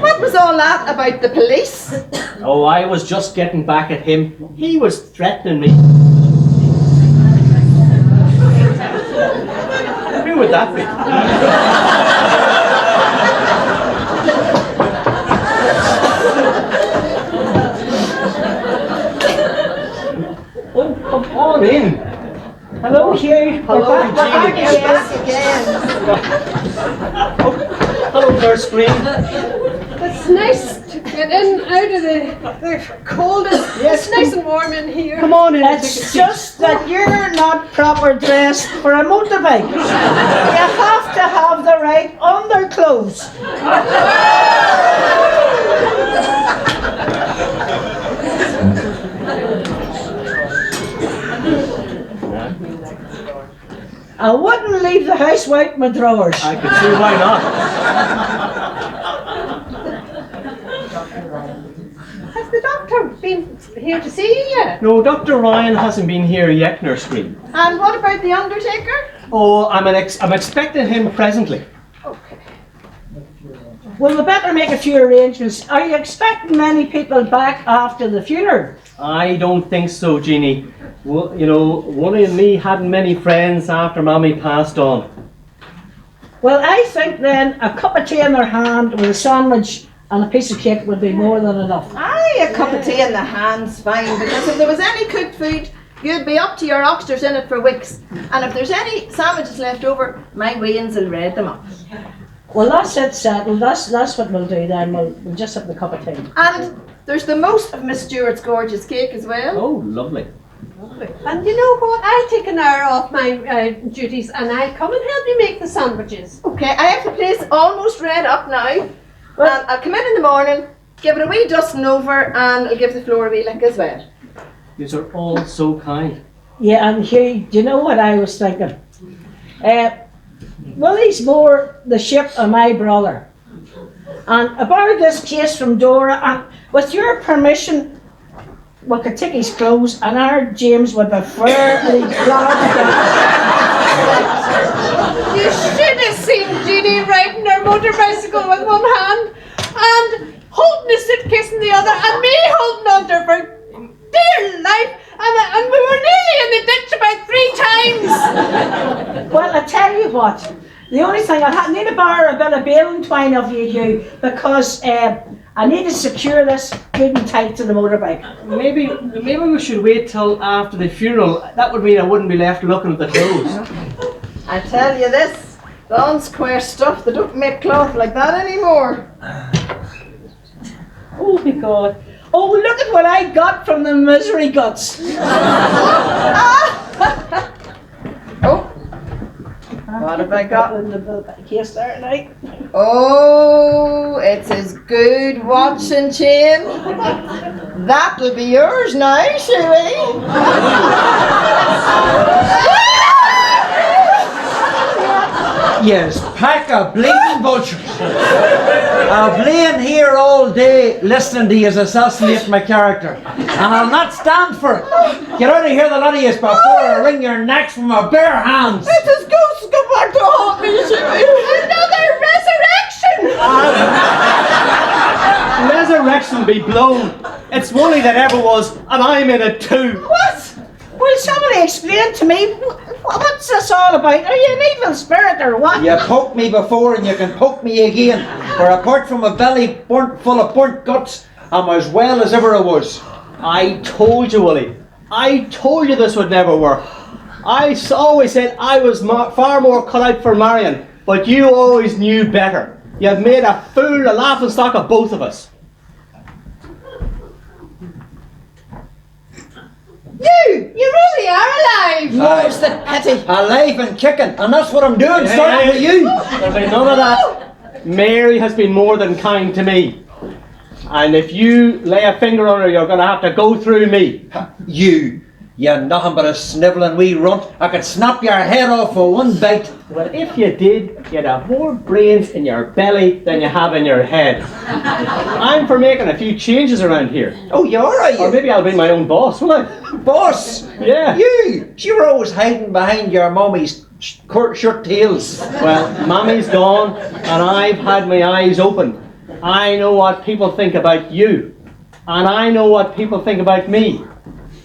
what was all that about the police? Oh, I was just getting back at him. He was threatening me. Who would that be? Oh, come on in. Hello, Hugh. Hello, We're back Again. Oh, hello, Nurse Green. It's nice to get in out of the coldest. Yes, It's nice and warm in here. Come on in. It's just that you're not proper dressed for a motorbike. You have to have the right underclothes. I wouldn't leave the house without my drawers. I can see why not. Has the doctor been here to see you yet? No, Dr. Ryan hasn't been here yet, Nurse Green. And what about the undertaker? Oh, I'm expecting him presently. Well, we better make a few arrangements. Are you expecting many people back after the funeral? I don't think so, Jeannie. Well, you know, Wooly and me hadn't many friends after Mommy passed on. Well, I think then a cup of tea in their hand with a sandwich and a piece of cake would be more than enough. Aye, a cup of tea in the hand's fine, because if there was any cooked food, you'd be up to your oxters in it for weeks. And if there's any sandwiches left over, my wains will read them up. Well, that's it settled. That's what we'll do then. We'll just have the cup of tea. And there's the most of Miss Stewart's gorgeous cake as well. Oh, lovely. And you know what? I'll take an hour off my duties and I'll come and help you make the sandwiches. Okay, I have the place almost read up now. And I'll come in the morning, give it a wee dusting over, and I'll give the floor a wee lick as well. These are all so kind. Yeah, and Hugh, do you know what I was thinking? Willie's more the ship of my brother. And I borrowed this case from Dora, and with your permission, we could take his clothes, and our James would be fairly glad. You should have seen Jeannie riding her motor bicycle with one hand and holding a suitcase in the other, and me holding on to her for dear life. And we were nearly in the ditch about 3 times. Well, I tell you what, the only thing I need to borrow a bit of baling twine of you, Hugh, because I need to secure this good and tight to the motorbike. Maybe we should wait till after the funeral. That would mean I wouldn't be left looking at the clothes. I tell you this, the Quare stuff, they don't make cloth like that anymore. Oh my God. Oh, look at what I got from the misery guts. Oh, what have I got? In the case there tonight. Oh, it's his good watch and chain. That'll be yours now, Shuey. Yes, pack of bleeding vultures. I've lain here all day listening to you assassinate my character, and I'll not stand for it. Get out of here, the lot of you, before I wring your necks with my bare hands. It's his ghost come back to haunt me, Shuey. Another resurrection. Resurrection be blown. It's Wooly that ever was, and I'm in it too. What? Will somebody explain to me, what's this all about? Are you an evil spirit or what? You poked me before and you can poke me again. For apart from a belly full of burnt guts, I'm as well as ever I was. I told you, Wooly. I told you this would never work. I always said I was far more cut out for Marion, but you always knew better. You have made a fool, a laughing stock of both of us. You really are alive! More's the pity. Alive and kicking, and that's what I'm doing, starting with you. There'll be none of that. Mary has been more than kind to me. And if you lay a finger on her, you're going to have to go through me. You're nothing but a snivelling wee runt. I could snap your head off for one bite. Well, if you did, you'd have more brains in your belly than you have in your head. I'm for making a few changes around here. Oh, you are, are you? Or maybe I'll be my own boss, will I? Boss? Yeah. You were always hiding behind your mummy's shirt tails. Well, Mummy's gone, and I've had my eyes open. I know what people think about you, and I know what people think about me.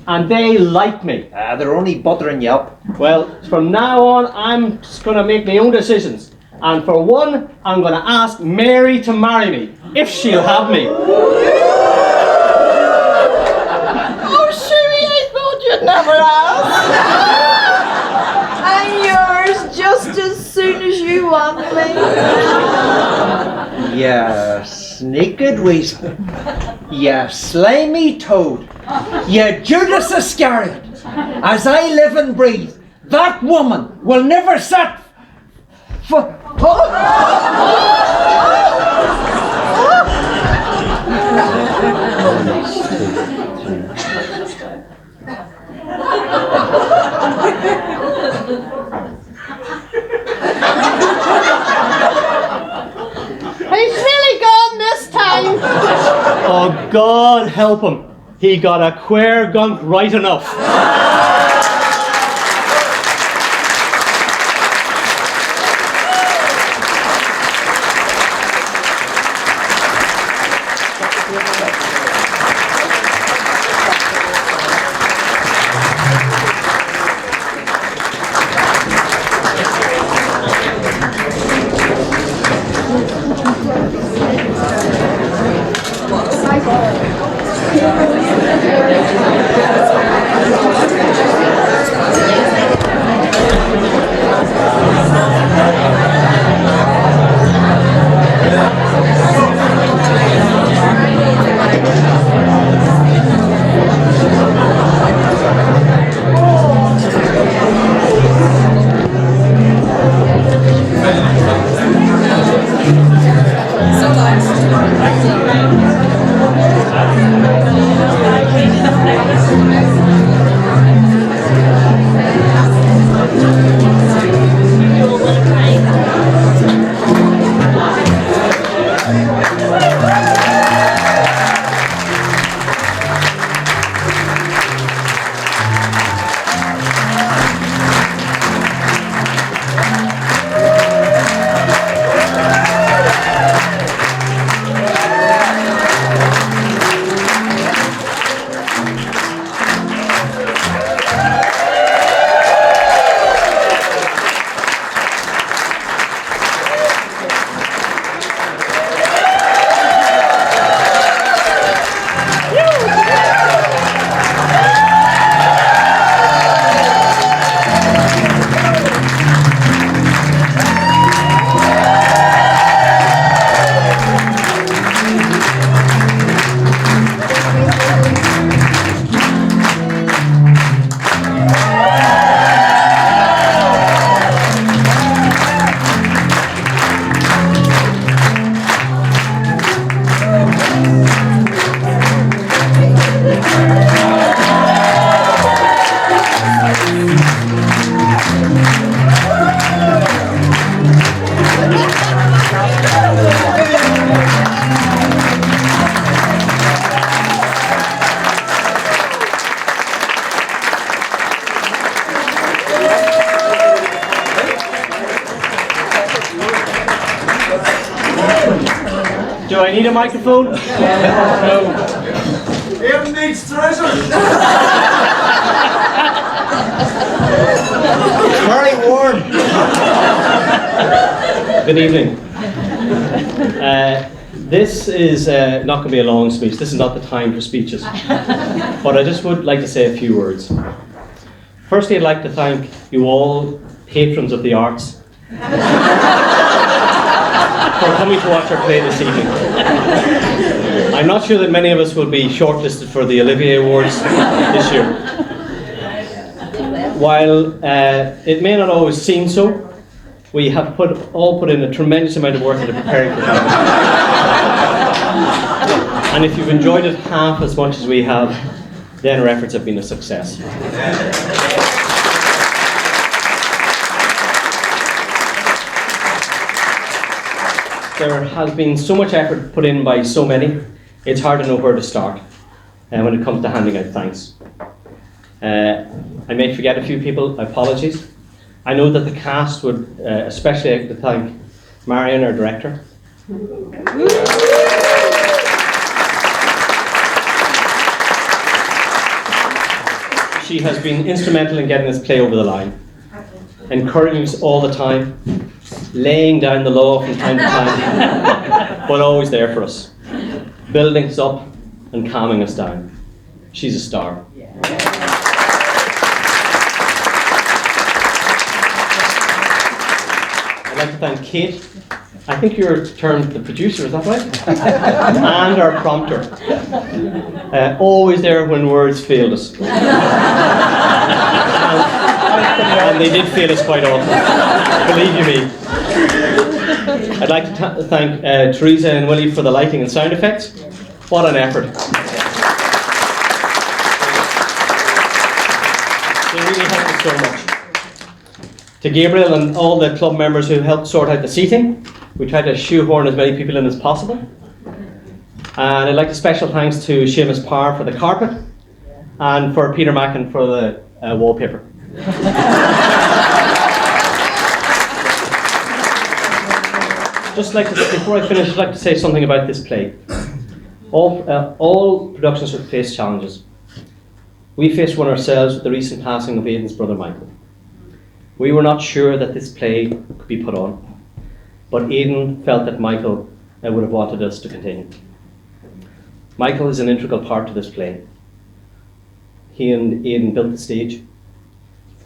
And they like me. They're only buttering you up. Well, from now on, I'm just going to make my own decisions. And for one, I'm going to ask Mary to marry me, if she'll have me. Oh, Sherry, I thought you'd never ask. I'm yours just as soon as you want me. You sneaked weasel. You slimy toad. You Judas Iscariot. As I live and breathe, that woman will never set for... He's really gone this time. Oh, God help him. He got a Quare Gunk right enough. Do I need a microphone? No. Him needs treasure. Very warm. Good evening. This is not going to be a long speech. This is not the time for speeches. But I just would like to say a few words. Firstly, I'd like to thank you all, patrons of the arts, for coming to watch our play this evening. I'm not sure that many of us will be shortlisted for the Olivier Awards this year. While it may not always seem so, we have all put in a tremendous amount of work into preparing for that. And if you've enjoyed it half as much as we have, then our efforts have been a success. There has been so much effort put in by so many, it's hard to know where to start when it comes to handing out thanks. I may forget a few people, apologies. I know that the cast would especially like to thank Marion, our director. She has been instrumental in getting this play over the line, encouraging us all the time, laying down the law from time to time, but always there for us, building us up and calming us down. She's a star. I'd like to thank Kate. I think you're termed the producer, is that right? And our prompter. Always there when words failed us. And they did fail us quite often, believe you me. I'd like to thank Teresa and Willie for the lighting and sound effects. What an effort. They really helped us so much. To Gabriel and all the club members who helped sort out the seating. We tried to shoehorn as many people in as possible. And I'd like to special thanks to Seamus Parr for the carpet and for Peter Mackin for the wallpaper. Just like to, before I finish, I'd like to say something about this play. All productions have faced challenges. We faced one ourselves with the recent passing of Aidan's brother Michael. We were not sure that this play could be put on, but Aidan felt that Michael would have wanted us to continue. Michael is an integral part to this play. He and Aidan built the stage,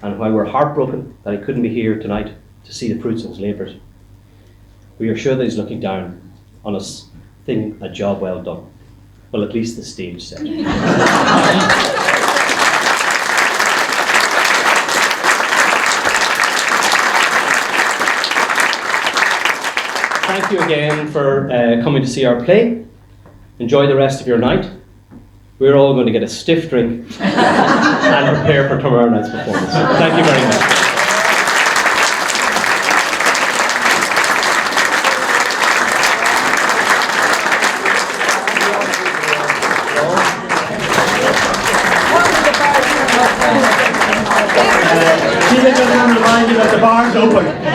and while we're heartbroken that he couldn't be here tonight to see the fruits of his labours, we are sure that he's looking down on us, thinking a job well done. Well, at least the stage said. Thank you again for coming to see our play. Enjoy the rest of your night. We're all going to get a stiff drink and prepare for tomorrow night's performance. Thank you very much. Remind you that the bar's open.